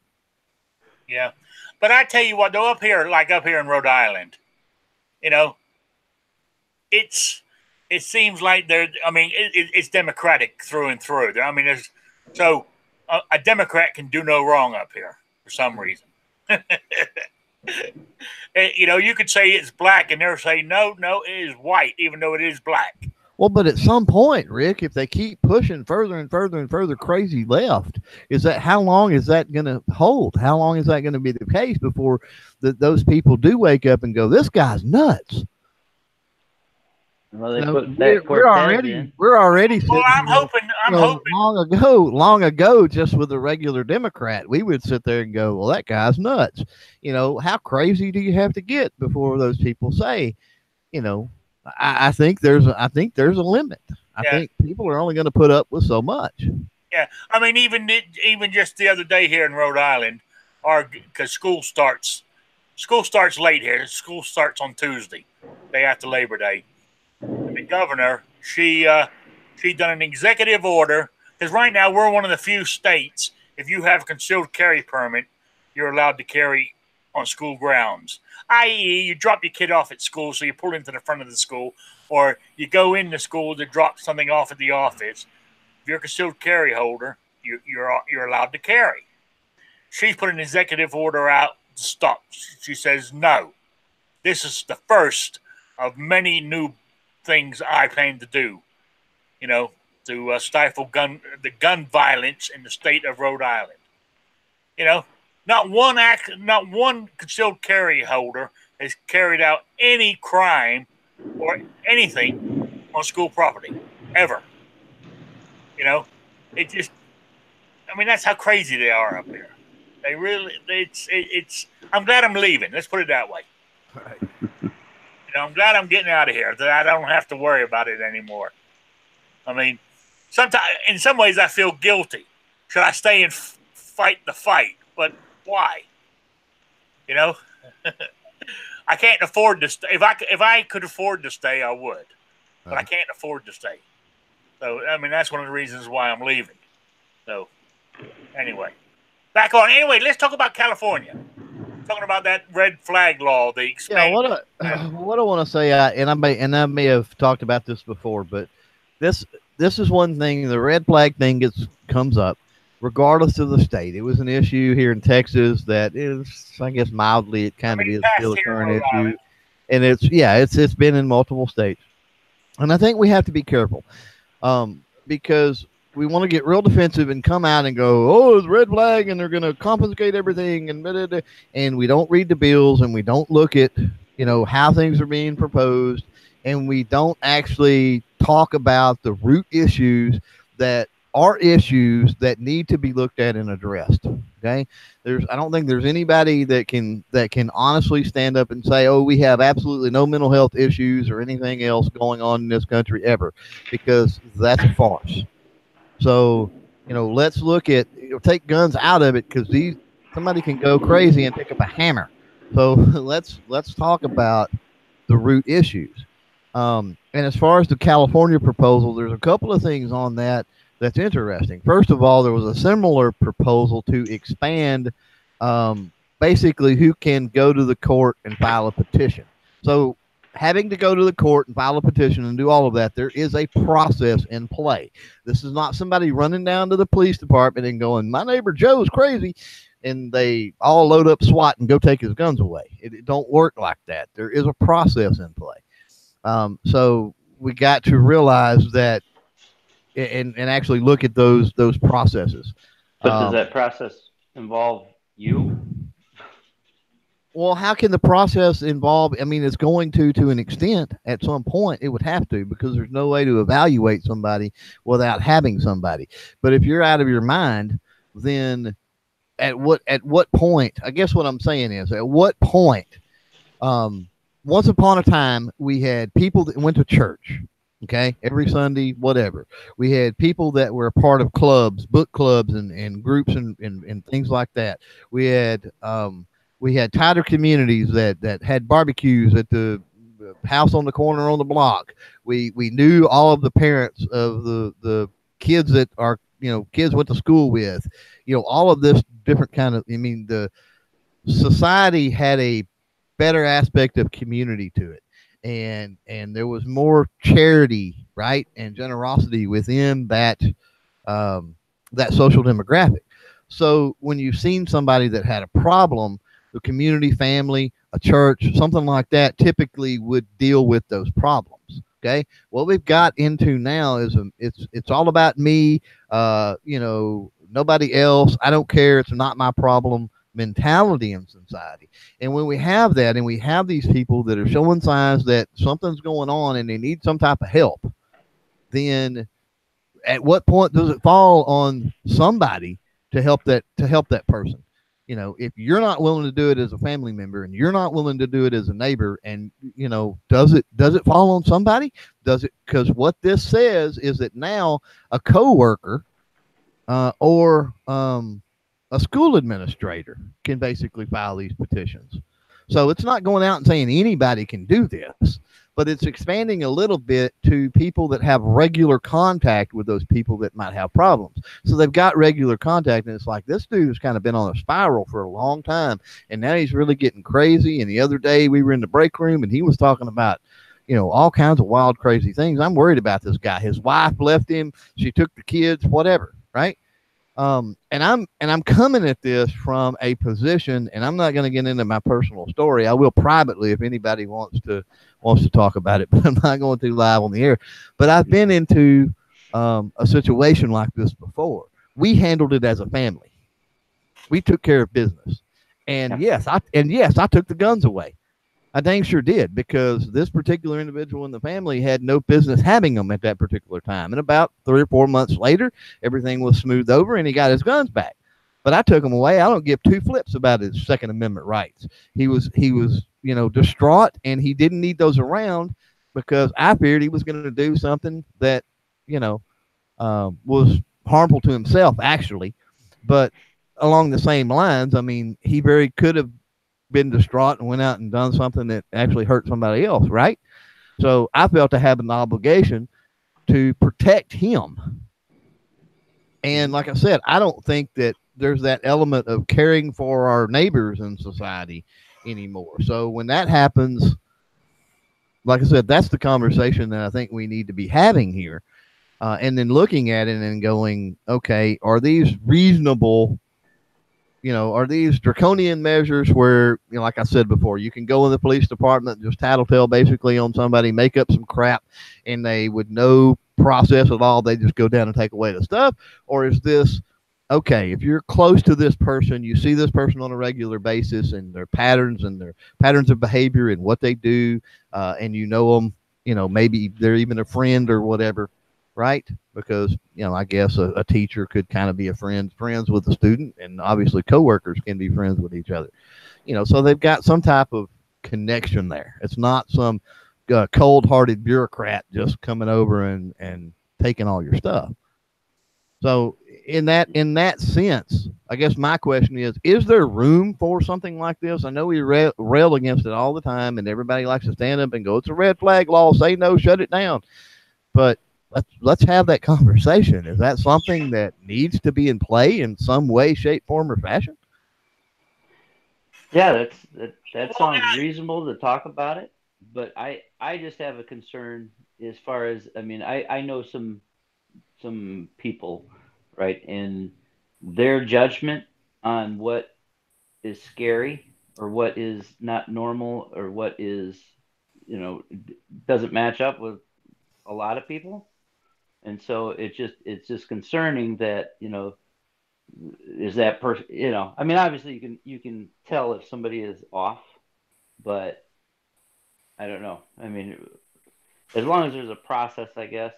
Yeah. But I tell you what, though, up here in Rhode Island, it seems like it's Democratic through and through. I mean, a Democrat can do no wrong up here for some reason. You could say it's black, and they'll say, no, it is white, even though it is black. Well, but at some point, Rick, if they keep pushing further and further and further crazy left, is that how long is that going to hold? How long is that going to be the case before those people do wake up and go, "This guy's nuts"? Well, they No, put that we're Cortez in. already sitting Well, I'm here, hoping. I'm hoping. long ago, just with a regular Democrat, we would sit there and go, "Well, that guy's nuts." How crazy do you have to get before those people say, you know, I think there's a limit. I Yeah. think people are only going to put up with so much. Yeah, I mean, even just the other day here in Rhode Island, because school starts late here. School starts on Tuesday, day after Labor Day. And the governor, she done an executive order, because right now we're one of the few states, if you have a concealed carry permit, you're allowed to carry on school grounds. I.e., you drop your kid off at school, so you pull into the front of the school, or you go into school to drop something off at the office. If you're a concealed carry holder, you're allowed to carry. She's put an executive order out to stop. She says, no, this is the first of many new things I plan to do, to stifle the gun violence in the state of Rhode Island. Not one concealed carry holder has carried out any crime or anything on school property ever. It just, that's how crazy they are up here. They really, it's. I'm glad I'm leaving. Let's put it that way. Right. I'm glad I'm getting out of here. That I don't have to worry about it anymore. Sometimes, in some ways, I feel guilty. Should I stay and fight the fight? But why? I can't afford to stay. If I could afford to stay, I would. But I can't afford to stay. So, that's one of the reasons why I'm leaving. So, anyway. Back on. Anyway, let's talk about California. Talking about that red flag law, the expansion. Yeah, what I want to say, and I may have talked about this before, but this is one thing. The red flag thing comes up, regardless of the state. It was an issue here in Texas that is, I guess, mildly, it kind of is still a current issue, and it's been in multiple states, and I think we have to be careful, because we want to get real defensive and come out and go, oh, it's red flag, and they're going to confiscate everything, and we don't read the bills, and we don't look at, how things are being proposed, and we don't actually talk about the root issues that are issues that need to be looked at and addressed. Okay, I don't think there's anybody that can honestly stand up and say, oh, we have absolutely no mental health issues or anything else going on in this country ever, because that's a farce. So, let's look at, take guns out of it, because somebody can go crazy and pick up a hammer. So let's talk about the root issues. And as far as the California proposal, there's a couple of things on that's interesting. First of all, there was a similar proposal to expand basically who can go to the court and file a petition. So having to go to the court and file a petition and do all of that, there is a process in play. This is not somebody running down to the police department and going, my neighbor Joe's crazy, and they all load up SWAT and go take his guns away. It don't work like that. There is a process in play. So we got to realize that and actually look at those processes. But does that process involve you? Well, how can the process involve? It's going to an extent. At some point, it would have to, because there's no way to evaluate somebody without having somebody. But if you're out of your mind, then at what point? I guess what I'm saying is, at what point? Once upon a time, we had people that went to church. Okay, every Sunday, whatever. We had people that were a part of clubs, book clubs, and groups and things like that. We had tighter communities that had barbecues at the house on the corner on the block. We knew all of the parents of the kids that our kids went to school with. All of this different kind of. The society had a better aspect of community to it. And there was more charity, right, and generosity within that social demographic. So when you've seen somebody that had a problem, the community, family, a church, something like that, typically would deal with those problems. Okay, what we've got into now is it's all about me. Nobody else. I don't care. It's not my problem mentality in society. And when we have that, and we have these people that are showing signs that something's going on and they need some type of help, then at what point does it fall on somebody to help that person? If you're not willing to do it as a family member, and you're not willing to do it as a neighbor, and does it fall on somebody? Does it? Because what this says is that now a coworker or a school administrator can basically file these petitions. So it's not going out and saying anybody can do this, but it's expanding a little bit to people that have regular contact with those people that might have problems. So they've got regular contact, and it's like, this dude has kind of been on a spiral for a long time, and now he's really getting crazy. And the other day we were in the break room, and he was talking about all kinds of wild, crazy things. I'm worried about this guy. His wife left him. She took the kids, whatever, right? And I'm coming at this from a position, and I'm not going to get into my personal story. I will privately if anybody wants to talk about it, but I'm not going to live on the air. But I've been into a situation like this before. We handled it as a family. We took care of business, and yes, I took the guns away. I dang sure did, because this particular individual in the family had no business having them at that particular time. And about 3 or 4 months later, everything was smoothed over and he got his guns back. But I took them away. I don't give two flips about his Second Amendment rights. He was distraught, and he didn't need those around because I feared he was going to do something that, was harmful to himself, actually. But along the same lines, I mean, he very could have been distraught and went out and done something that actually hurt somebody else, right? So I felt I had an obligation to protect him. And like I said, I don't think that there's that element of caring for our neighbors in society anymore. So when that happens, like I said, that's the conversation that I think we need to be having here. And then looking at it and going, okay, are these reasonable? Are these draconian measures where, like I said before, you can go in the police department, just tattletale basically on somebody, make up some crap, and they, with no process at all, they just go down and take away the stuff? Or is this, okay, if you're close to this person, you see this person on a regular basis and their patterns of behavior and what they do, and them, maybe they're even a friend or whatever, right? Because, I guess a teacher could kind of be friends with a student, and obviously coworkers can be friends with each other. So they've got some type of connection there. It's not some cold-hearted bureaucrat just coming over and taking all your stuff. So in that sense, I guess my question is there room for something like this? I know we rail against it all the time, and everybody likes to stand up and go, it's a red flag law, say no, shut it down. But let's have that conversation. Is that something that needs to be in play in some way, shape, form, or fashion? Yeah, that sounds reasonable to talk about it. But I just have a concern as far as, I mean, I know some people, right, and their judgment on what is scary or what is not normal or what is, doesn't match up with a lot of people. And so it's just concerning that, is that person, I mean, obviously you can tell if somebody is off, but I don't know. I mean, as long as there's a process, I guess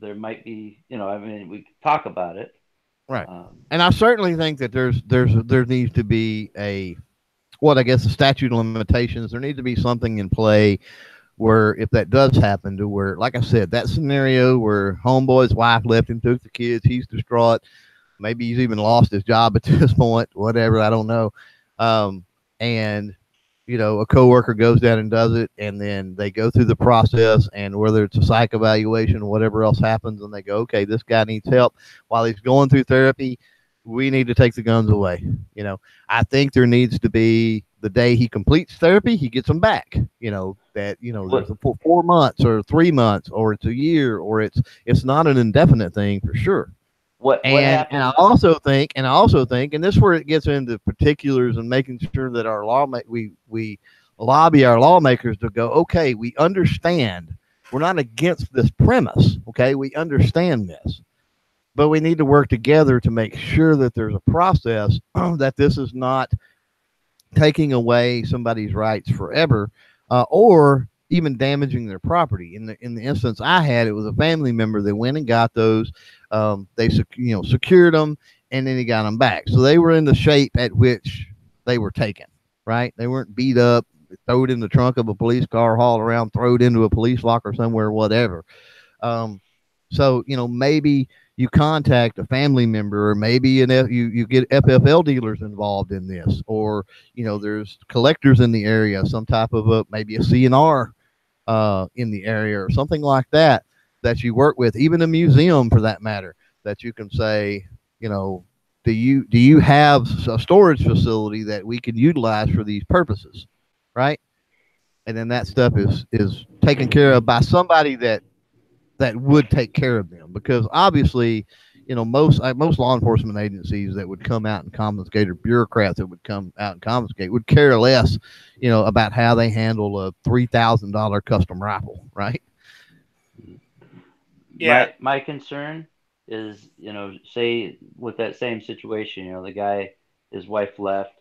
there might be, I mean, we could talk about it. Right. And I certainly think that there needs to be a statute of limitations. There needs to be something in play where if that does happen, to where, like I said, that scenario where homeboy's wife left him, took the kids, he's distraught. Maybe he's even lost his job at this point, whatever, I don't know. And, a coworker goes down and does it, and then they go through the process, and whether it's a psych evaluation or whatever else happens, and they go, okay, this guy needs help. While he's going through therapy, we need to take the guns away. I think there needs to be, the day he completes therapy, he gets them back. There's 4 months or 3 months, or it's a year, or it's not an indefinite thing for sure. And I also think, and this is where it gets into particulars and making sure that we lobby our lawmakers to go, okay, we understand We're not against this premise. Okay, we understand this, but we need to work together to make sure that there's a process that this is not taking away somebody's rights forever, or even damaging their property. In the instance I had, it was a family member that went and got those. They secured them, and then he got them back. So they were in the shape at which they were taken. Right? They weren't beat up, throw it in the trunk of a police car, haul around, throw it into a police locker somewhere, whatever. Um, so maybe you contact a family member, or maybe you get FFL dealers involved in this, or there's collectors in the area, some type of maybe a CNR in the area or something like that that you work with, even a museum for that matter, that you can say, do you have a storage facility that we can utilize for these purposes, right? And then that stuff is taken care of by somebody that would take care of them, because obviously most law enforcement agencies that would come out and confiscate, or bureaucrats that would come out and confiscate, would care less about how they handle a $3,000 custom rifle, right? Yeah. My concern is, say with that same situation, the guy, his wife left,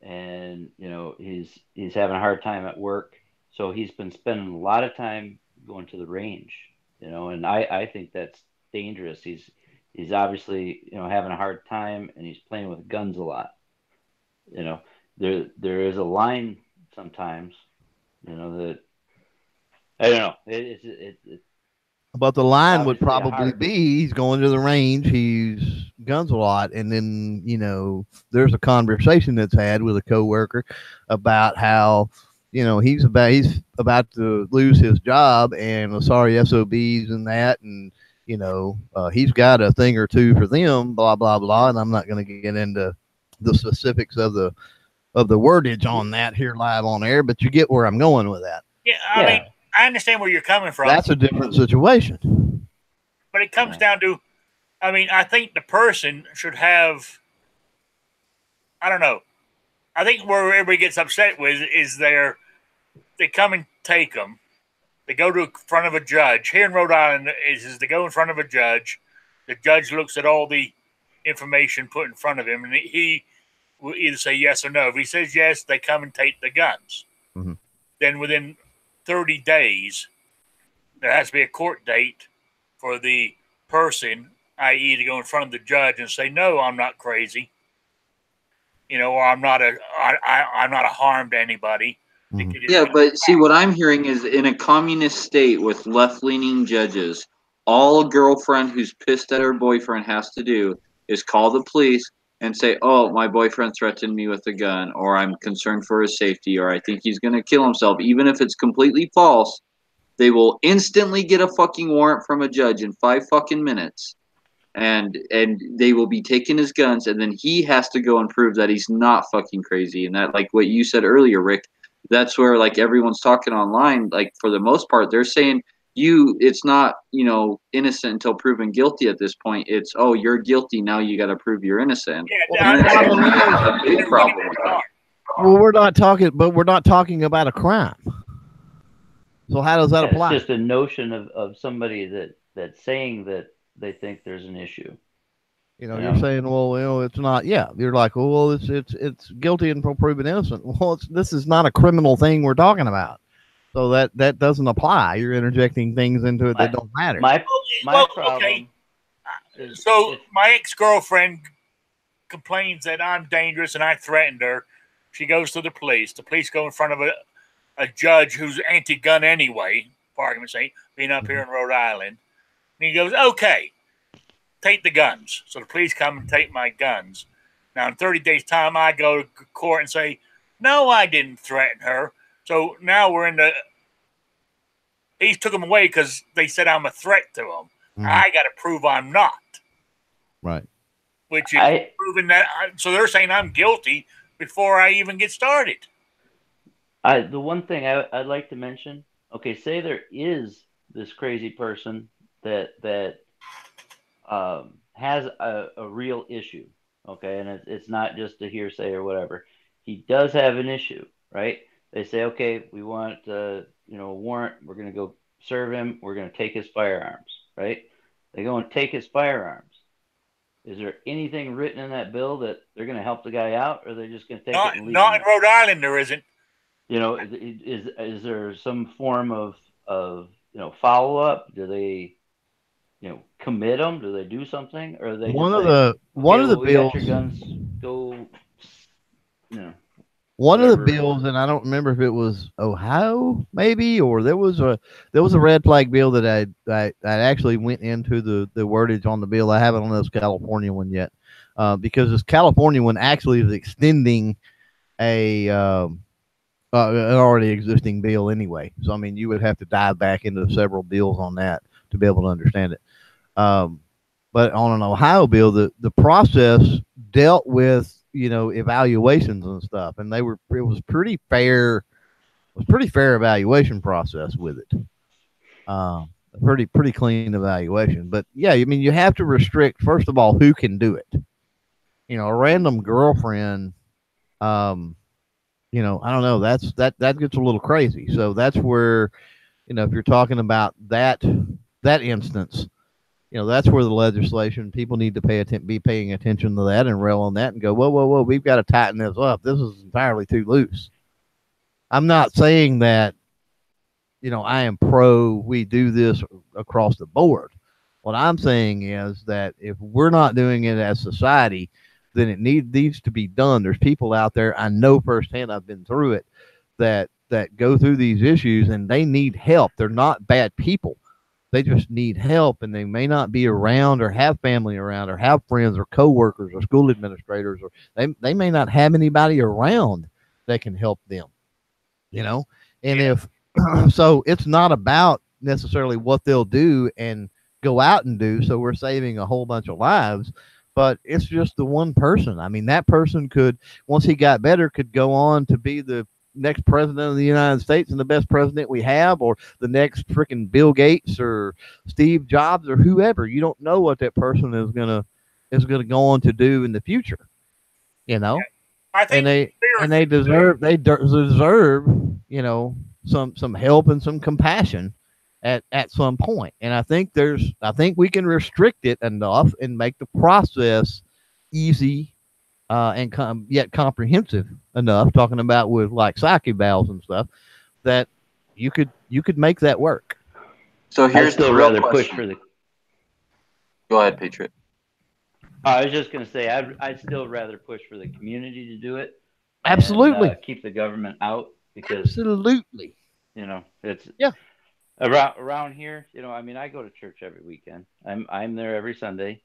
and he's having a hard time at work, so he's been spending a lot of time going to the range, and I think that's dangerous. He's obviously having a hard time, and he's playing with guns a lot. There is a line sometimes, that I don't know. It's But the line would obviously a probably hard. be he's going to the range, he's guns a lot, and then there's a conversation that's had with a coworker about how he's about to lose his job, and sorry SOBs and that, and he's got a thing or two for them, blah blah blah, and I'm not going to get into the specifics of the wordage on that here live on air, but you get where I'm going with that. Yeah, I mean, I understand where you're coming from. That's a different situation. But it comes down to, I think the person should have, I don't know. I think where everybody gets upset with is they come and take them. They go to front of a judge. Here in Rhode Island, is they go in front of a judge. The judge looks at all the information put in front of him, and he will either say yes or no. If he says yes, they come and take the guns. Mm-hmm. Then within 30 days, there has to be a court date for the person, i.e., to go in front of the judge and say, "No, I'm not crazy," or I'm not a harm to anybody. Mm-hmm. Yeah, but see, what I'm hearing is in a communist state with left-leaning judges, all a girlfriend who's pissed at her boyfriend has to do is call the police and say, "Oh, my boyfriend threatened me with a gun," or "I'm concerned for his safety," or "I think he's going to kill himself," even if it's completely false. They will instantly get a fucking warrant from a judge in 5 fucking minutes, and they will be taking his guns, and then he has to go and prove that he's not fucking crazy. And that, like what you said earlier, Rick, that's where like everyone's talking online. Like for the most part, they're saying it's not innocent until proven guilty. At this point, it's you're guilty now. You got to prove you're innocent. Yeah, that's a big problem with that. Well, we're not talking about a crime. So how does that apply? It's just a notion of somebody that's saying that they think there's an issue. You're saying, well, it's not. Yeah, you're like, well, it's guilty until proven innocent. Well, this is not a criminal thing we're talking about, so that doesn't apply. You're interjecting things into it that don't matter. My problem. Okay. So my ex-girlfriend complains that I'm dangerous and I threatened her. She goes to the police. The police go in front of a judge who's anti-gun anyway, for argument's sake, being up here in Rhode Island. And he goes, "Okay, take the guns." So the police come and take my guns. Now, in 30 days' time, I go to court and say, "No, I didn't threaten her." So now we're in he took them away because they said I'm a threat to them. Mm-hmm. I got to prove I'm not. Right. Which is proving that. So they're saying I'm guilty before I even get started. The one thing I'd like to mention, okay, say there is this crazy person that has a real issue, okay, and it's not just a hearsay or whatever. He does have an issue, right? They say, okay, we want a warrant. We're going to go serve him. We're going to take his firearms, right? They go and take his firearms. Is there anything written in that bill that they're going to help the guy out, or they're just going to take it and leave Not him in there? Rhode Island, there isn't. You know, is there some form of follow up? Do they commit them? Do they do something, or are they One just of like, the one okay, of the well, we got bills. your guns, go, One of the whatever. bills, and I don't remember if it was Ohio, maybe, or there was a red flag bill that I actually went into the wordage on the bill. I haven't on this California one yet, because this California one actually is extending an already existing bill anyway. So I mean, you would have to dive back into several bills on that to be able to understand it. But on an Ohio bill, the process dealt with evaluations and stuff, and it was pretty fair. It was pretty fair evaluation process with it. A pretty clean evaluation. But yeah, I mean, you have to restrict first of all who can do it. A random girlfriend. I don't know. That gets a little crazy. So that's where, if you're talking about that instance, that's where the legislation, people need to be paying attention to that and rail on that and go, whoa, whoa, whoa, we've got to tighten this up. This is entirely too loose. I'm not saying that, I am pro, we do this across the board. What I'm saying is that if we're not doing it as society, then it needs to be done. There's people out there, I know firsthand, I've been through it, that go through these issues and they need help. They're not bad people. They just need help, and they may not be around or have family around or have friends or coworkers or school administrators, or they may not have anybody around that can help them, and if so, it's not about necessarily what they'll do and go out and do. So we're saving a whole bunch of lives, but it's just the one person. I mean, that person could, once he got better, could go on to be the next president of the United States and the best president we have, or the next freaking Bill Gates or Steve Jobs or whoever. You don't know what that person is gonna go on to do in the future, I think and they deserve some help and some compassion at some point. And I think we can restrict it enough and make the process easy, and yet comprehensive enough, talking about with like psyche valves and stuff, that you could make that work. So here's the real push question. for the. Go ahead, Patriot. I was just going to say I'd still rather push for the community to do it. Absolutely. And, keep the government out, because absolutely. It's yeah. Around here, I mean, I go to church every weekend. I'm there every Sunday,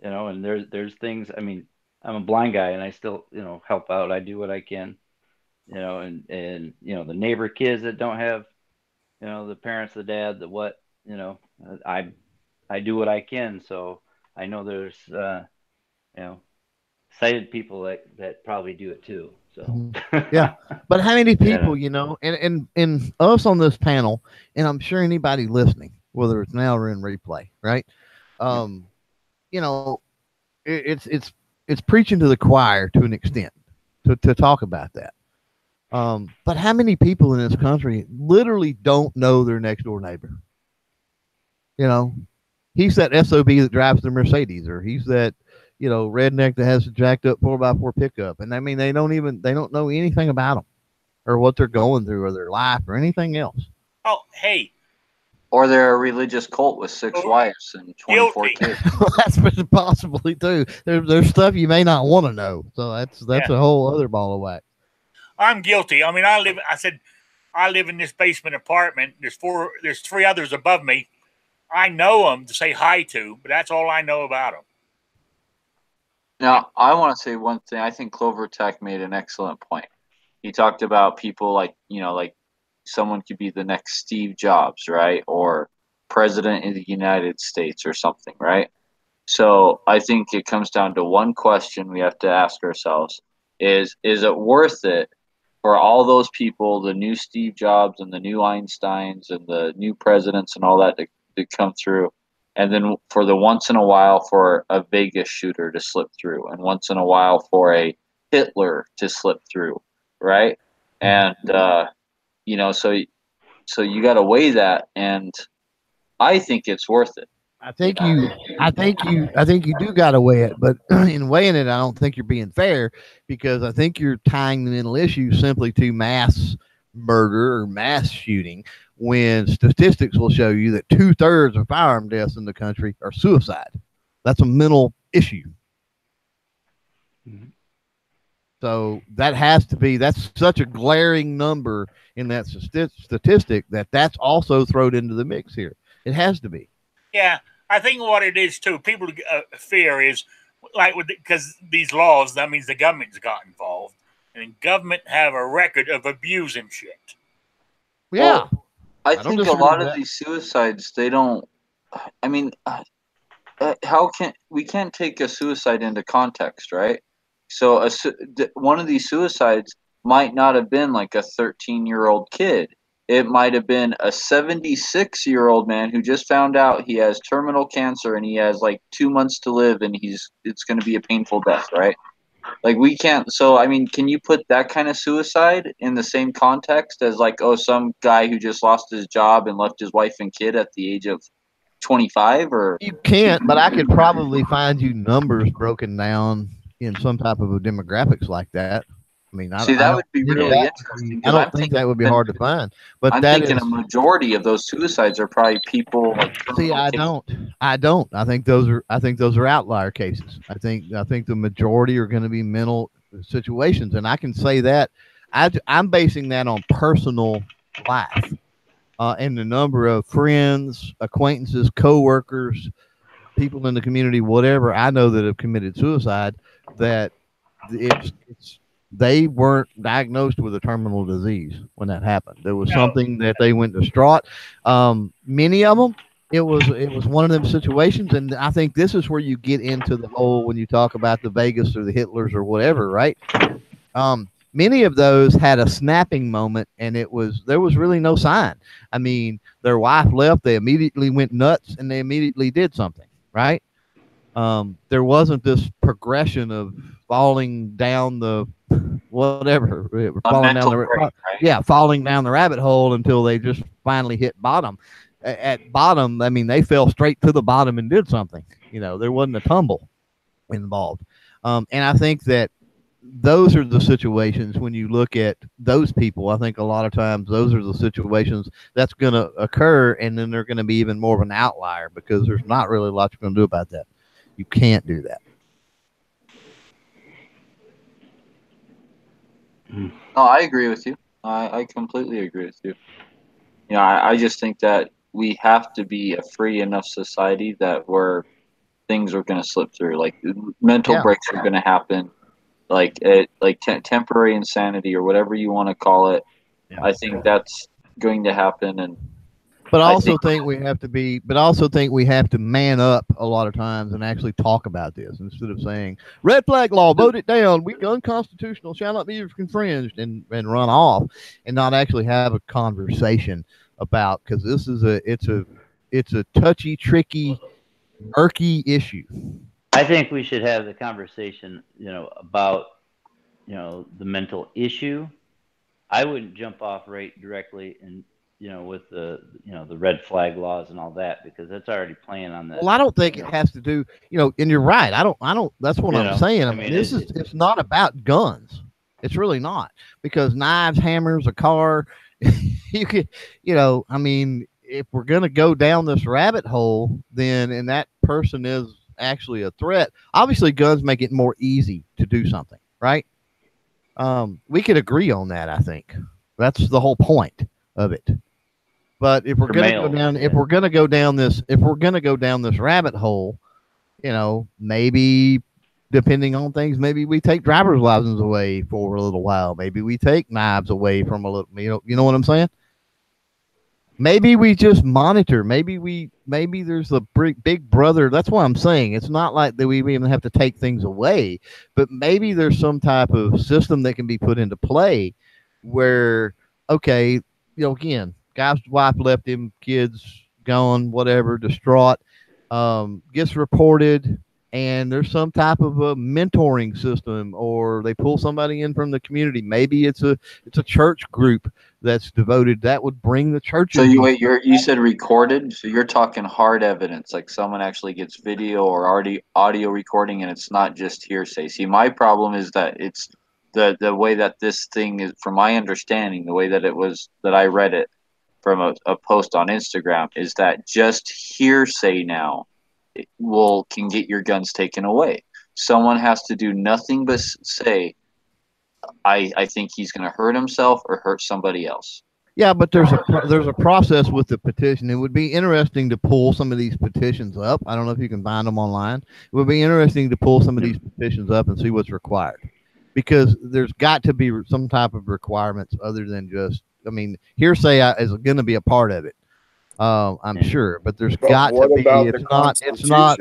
and there's things. I mean, I'm a blind guy, and I still, help out. I do what I can, and the neighbor kids that don't have, the parents, the dad, the what, I do what I can. So I know there's, sighted people that probably do it too. So yeah, but how many people, and us on this panel, and I'm sure anybody listening, whether it's now or in replay, right? It's preaching to the choir to an extent to talk about that. But how many people in this country literally don't know their next door neighbor? He's that SOB that drives the Mercedes, or he's that, redneck that has a jacked up 4x4 pickup. And I mean, they don't know anything about them or what they're going through or their life or anything else. Oh, hey. Or they're a religious cult with 6 wives and 24 kids. That's possibly too. There's stuff you may not want to know. So that's a whole other ball of wax. I'm guilty. I mean, I live in this basement apartment. There's 3 others above me. I know them to say hi to, but that's all I know about them. Now, I want to say one thing. I think Clover Tech made an excellent point. He talked about people like someone could be the next Steve Jobs, right? Or president of the United States or something, right? So I think it comes down to one question we have to ask ourselves is it worth it for all those people, the new Steve Jobs and the new Einsteins and the new presidents and all that to come through, and then for the once in a while for a Vegas shooter to slip through, and once in a while for a Hitler to slip through, right? And so So you got to weigh that, and I think it's worth it. I think you do got to weigh it, but in weighing it, I don't think you're being fair, because I think you're tying the mental issue simply to mass murder or mass shooting, when statistics will show you that 2/3 of firearm deaths in the country are suicide. That's a mental issue. Mhm. So that's such a glaring number in that statistic that's also thrown into the mix here. It has to be. Yeah, I think what it is too, people fear is like because these laws, that means the government's got involved, and government have a record of abusing shit. Yeah. Well, I don't think a disagree lot with of that. these suicides, they don't. I mean, we can't take a suicide into context, right? So one of these suicides might not have been like a 13-year-old kid. It might have been a 76-year-old man who just found out he has terminal cancer and he has like 2 months to live, and it's going to be a painful death, right? Like we can't. So I mean, can you put that kind of suicide in the same context as like, oh, some guy who just lost his job and left his wife and kid at the age of 25? Or You can't, but I could probably find you numbers broken down in some type of a demographics like that. I mean, see, that would be really interesting, I because don't think that would be hard to find. But I'm that thinking is, a majority of those suicides are probably people like see, terminal cases. I don't. I think those are outlier cases. I think the majority are going to be mental situations, and I can say that I'm basing that on personal life, and the number of friends, acquaintances, coworkers, people in the community, whatever I know that have committed suicide, that it's they weren't diagnosed with a terminal disease when that happened. There was No, something that they went distraught. Many of them, it was one of them situations, and I think this is where you get into the whole when you talk about the Vegas or the Hitlers or whatever, right? Many of those had a snapping moment, and there was really no sign. I mean, their wife left, they immediately went nuts, and they immediately did something, right? There wasn't this progression of falling down the whatever, A falling down mental the break, right? yeah, falling down the rabbit hole until they just finally hit bottom. At bottom, I mean, they fell straight to the bottom and did something. There wasn't a tumble involved. And I think that those are the situations when you look at those people. I think a lot of times those are the situations that's going to occur, and then they're going to be even more of an outlier because there's not really a lot you're going to do about that. You can't do that. No, I agree with you. I completely agree with you. I just think that we have to be a free enough society that where things are going to slip through, like mental Yeah. breaks are going to happen, like temporary insanity or whatever you want to call it. Yeah. I think that's going to happen, and But I I also think think we have to man up a lot of times and actually talk about this instead of saying red flag law, vote it down, we unconstitutional, shall not be infringed, and run off and not actually have a conversation about, because this is it's a touchy, tricky, murky issue. I think we should have the conversation, about, the mental issue. I wouldn't jump off right directly and, with the red flag laws and all that, because that's already playing on that. Well, I don't think it has to do, and you're right. I don't, that's what I'm saying. I mean, it's not about guns. It's really not, because knives, hammers, a car, you could, I mean, if we're going to go down this rabbit hole, then, and that person is actually a threat, obviously guns make it more easy to do something, right? We could agree on that. I think that's the whole point of it. But if we're going to go down, if we're going to go down this rabbit hole, maybe depending on things, maybe we take driver's licenses away for a little while. Maybe we take knives away from a little, you know what I'm saying? Maybe we just monitor. Maybe there's a big brother. That's what I'm saying. It's not like that we even have to take things away, but maybe there's some type of system that can be put into play where, okay, again, guy's wife left him, kids gone, whatever, distraught, gets reported. and there's some type of a mentoring system, or they pull somebody in from the community. Maybe it's a church group that's devoted, that would bring the So churches. you wait, you said recorded, so you're talking hard evidence, like someone actually gets video or already audio recording, and it's not just hearsay. See, my problem is that it's the way that this thing is, from my understanding, the way that it was that I read it from a post on Instagram, is that just hearsay now can get your guns taken away. Someone has to do nothing but say, I think he's going to hurt himself or hurt somebody else. Yeah, but there's a process with the petition. It would be interesting to pull some of these petitions up. I don't know if you can find them online. It would be interesting to pull some of these petitions up and see what's required, because there's got to be some type of requirements other than just. I mean, hearsay is going to be a part of it. I'm sure, but there's got to be. It's not. It's not.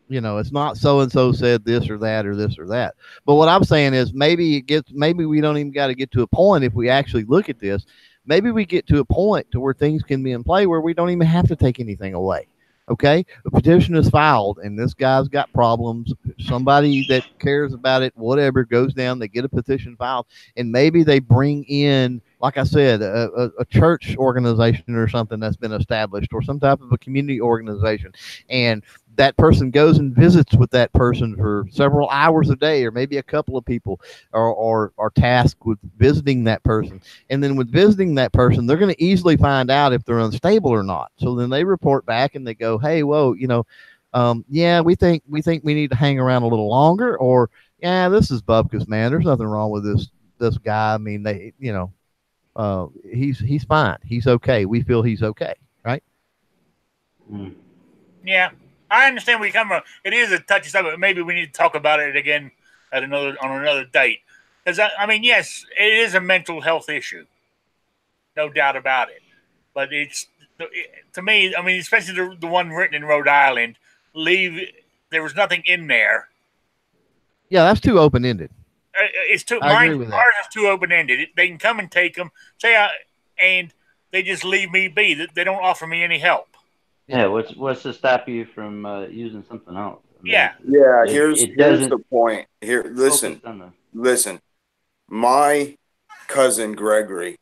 It's not so and so said this or that or this or that. But what I'm saying is maybe we don't even got to get to a point, if we actually look at this. Maybe we get to a point to where things can be in play where we don't even have to take anything away. Okay, a petition is filed and this guy's got problems. Somebody that cares about it, whatever, goes down, they get a petition filed, and maybe they bring in, like I said, a church organization or something that's been established, or some type of a community organization, and that person goes and visits with that person for several hours a day, or maybe a couple of people are tasked with visiting that person. And then with visiting that person, they're going to easily find out if they're unstable or not. So then they report back and they go, hey, whoa, yeah, we think we need to hang around a little longer, or yeah, this is Bubka's, man. There's nothing wrong with this guy. I mean, he's fine. He's okay. We feel he's okay, right? Yeah. I understand where you come from. It is a touchy subject. Maybe we need to talk about it again on another date. Because I mean, yes, it is a mental health issue, no doubt about it. But to me, I mean, especially the one written in Rhode Island, there was nothing in there. Yeah, that's too open ended. It's too. Ours is too open ended. They can come and take them, and they just leave me be. They don't offer me any help. Yeah, what's to stop you from using something else? I mean, yeah. Here's the point. Here, listen. My cousin Gregory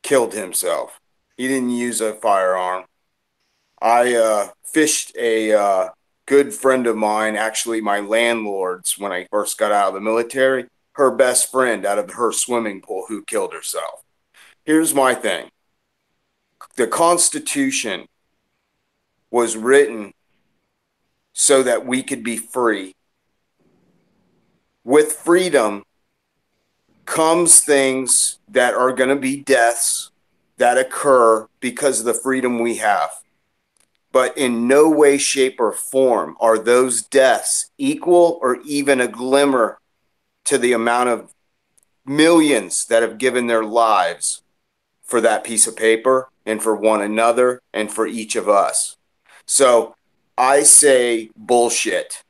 killed himself. He didn't use a firearm. I fished a good friend of mine, actually my landlord's, when I first got out of the military, her best friend out of her swimming pool, who killed herself. Here's my thing. The Constitution was written so that we could be free. With freedom comes things that are going to be deaths that occur because of the freedom we have. But in no way, shape, or form are those deaths equal or even a glimmer to the amount of millions that have given their lives for that piece of paper and for one another and for each of us. So I say bullshit.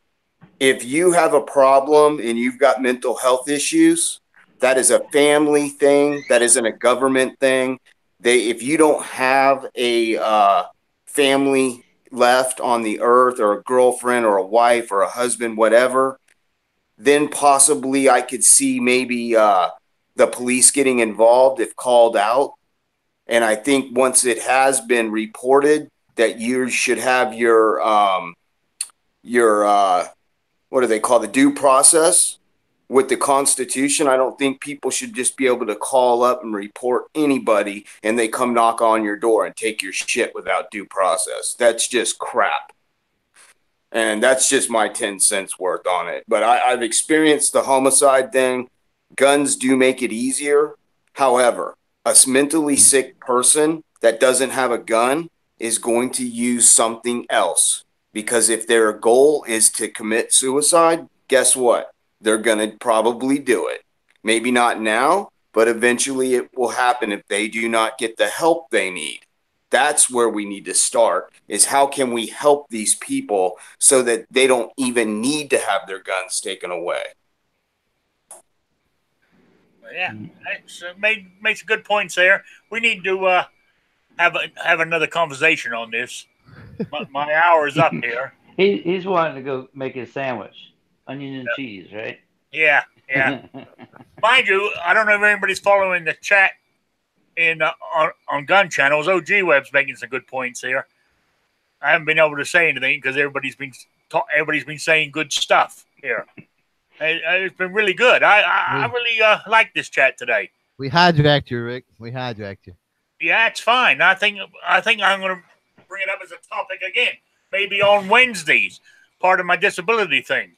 If you have a problem and you've got mental health issues, that is a family thing. That isn't a government thing. If you don't have a family left on the earth, or a girlfriend or a wife or a husband, whatever, then possibly I could see maybe the police getting involved if called out. And I think once it has been reported, that you should have your what do they call, the due process with the Constitution. I don't think people should just be able to call up and report anybody and they come knock on your door and take your shit without due process. That's just crap. And that's just my 10 cents worth on it. But I've experienced the homicide thing. Guns do make it easier. However, a mentally sick person that doesn't have a gun is going to use something else, because if their goal is to commit suicide, guess what? They're going to probably do it. Maybe not now, but eventually it will happen if they do not get the help they need. That's where we need to start, is how can we help these people so that they don't even need to have their guns taken away. Yeah, makes good points there. We need to have another conversation on this. My hour is up here. He's wanting to go make his sandwich, onion and cheese, right? Yeah, yeah. Mind you, I don't know if anybody's following the chat in on gun channels. OG Web's making some good points here. I haven't been able to say anything because everybody's been saying good stuff here. It's been really good. I really like this chat today. We hijacked you, Rick. We hijacked you. Yeah, it's fine. I think I'm going to bring it up as a topic again, maybe on Wednesdays. Part of my disability thing,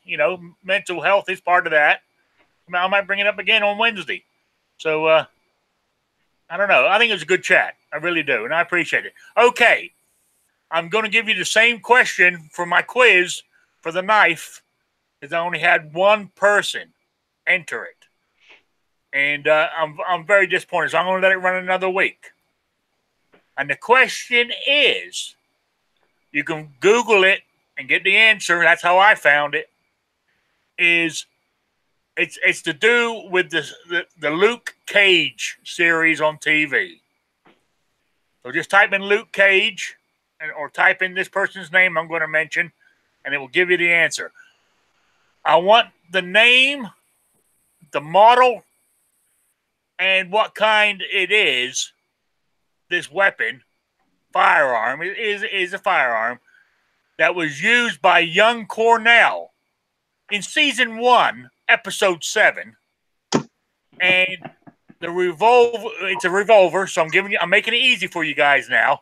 mental health is part of that. I might bring it up again on Wednesday. So I don't know. I think it was a good chat. I really do, and I appreciate it. Okay, I'm going to give you the same question for my quiz for the knife, because I only had one person enter it, and I'm very disappointed. So I'm going to let it run another week. And the question is, you can Google it and get the answer. That's how I found it. It's to do with the Luke Cage series on TV. So just type in Luke Cage or type in this person's name I'm going to mention, and it will give you the answer. I want the name, the model, and what kind it is. This weapon, firearm, is a firearm that was used by young Cornell in season 1, episode 7. And the revolver, it's a revolver, so I'm making it easy for you guys now,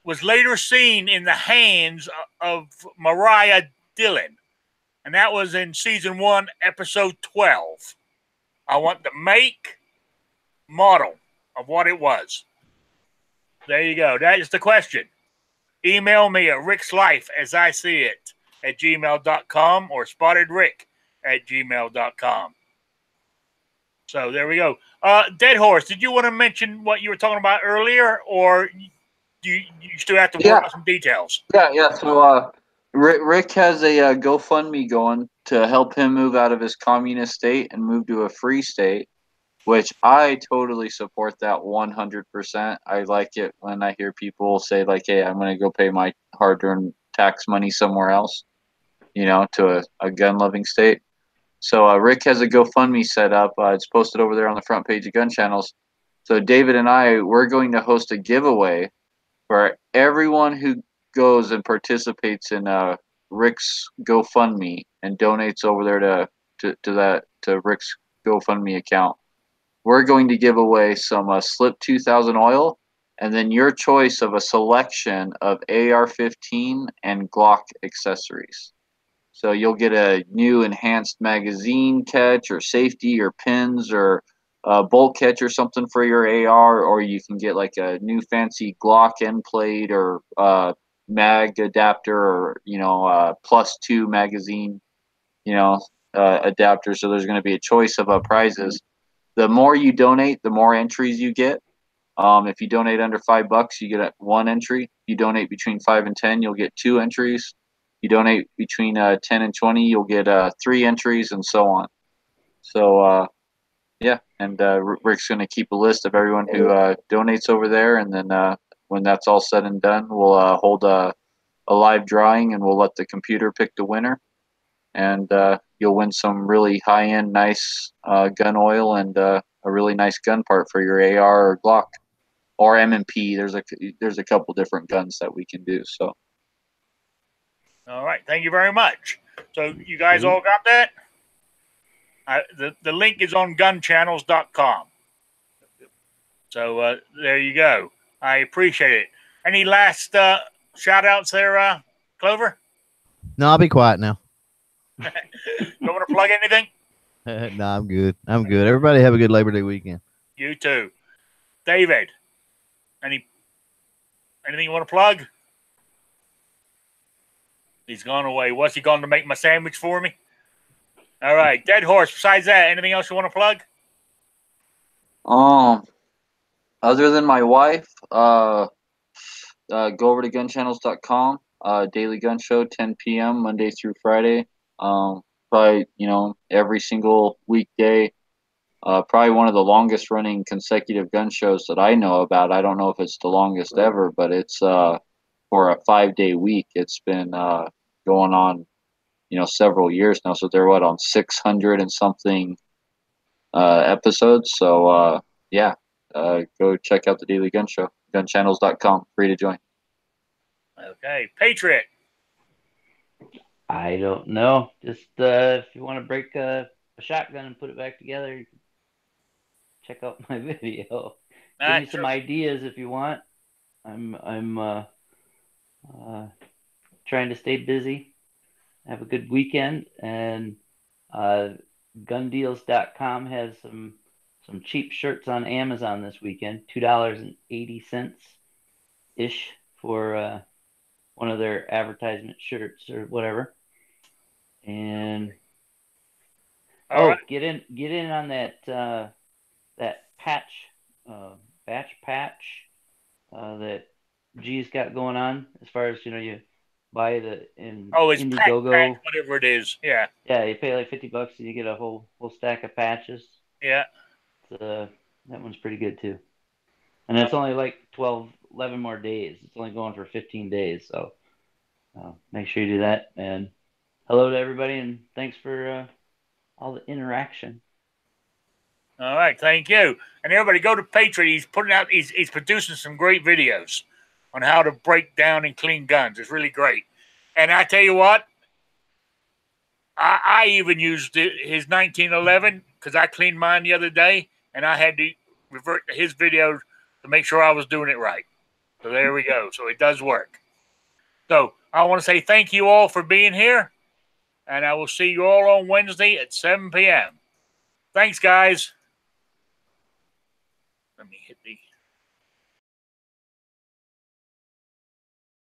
was later seen in the hands of Mariah Dillon. And that was in season 1, episode 12. I want the make, model of what it was. There you go. That is the question. Email me at rickslife@gmail.com or spottedrick@gmail.com. So there we go. Dead Horse, did you want to mention what you were talking about earlier, or you still have to work on some details? Yeah. So Rick has a GoFundMe going to help him move out of his communist state and move to a free state, which I totally support that 100%. I like it when I hear people say, like, hey, I'm going to go pay my hard-earned tax money somewhere else, to a gun-loving state. So Rick has a GoFundMe set up. It's posted over there on the front page of Gun Channels. So David and we're going to host a giveaway for everyone who goes and participates in Rick's GoFundMe and donates over there to Rick's GoFundMe account. We're going to give away some Slip 2000 oil, and then your choice of a selection of AR-15 and Glock accessories. So you'll get a new enhanced magazine catch or safety or pins or a bolt catch or something for your AR, or you can get like a new fancy Glock end plate or mag adapter or, +2 magazine, adapter. So there's going to be a choice of prizes. The more you donate, the more entries you get. If you donate under $5, you get 1 entry. If you donate between 5 and 10, you'll get 2 entries. You donate between 10 and 20, you'll get 3 entries, and so on. So, and Rick's going to keep a list of everyone who donates over there, and then when that's all said and done, we'll hold a live drawing, and we'll let the computer pick the winner, and you'll win some really high-end, nice gun oil and a really nice gun part for your AR or Glock or M&P. There's a couple different guns that we can do. So. All right. Thank you very much. So you guys all got that? The link is on gunchannels.com. So there you go. I appreciate it. Any last shout outs there, Clover? No, I'll be quiet now. Don't want to plug anything? No, I'm good. Everybody have a good Labor Day weekend. You too. David, anything you want to plug? He's gone away. What's he going to make my sandwich for me? All right. Dead Horse, besides that, anything else you want to plug? Other than my wife, go over to gunchannels.com. Daily gun show, 10 p.m. Monday through Friday. Probably, every single weekday. Probably one of the longest running consecutive gun shows that I know about. I don't know if it's the longest ever, but it's for a 5-day week. It's been going on, several years now. So they're on 600 and something episodes. So yeah, go check out the Daily Gun Show, gunchannels.com, free to join. Okay, Patriot. I don't know. Just if you want to break a shotgun and put it back together, you can check out my video. Give me some ideas if you want. I'm trying to stay busy, have a good weekend, and gundeals.com has some cheap shirts on Amazon this weekend, $2.80 ish for one of their advertisement shirts or whatever. And get in on that patch batch that G's got going on, as far as you buy the it's Indiegogo, patch, whatever it is. Yeah, you pay like $50 and you get a whole stack of patches. Yeah, that one's pretty good too, and it's only like 11 more days. It's only going for 15 days, so make sure you do that. And hello to everybody, and thanks for all the interaction. All right, thank you. And everybody go to Patriot. He's producing some great videos on how to break down and clean guns. It's really great. And I tell you what, I even used his 1911 because I cleaned mine the other day, and I had to revert to his videos to make sure I was doing it right. So there we go. So it does work. So I want to say thank you all for being here, and I will see you all on Wednesday at 7 p.m. Thanks, guys.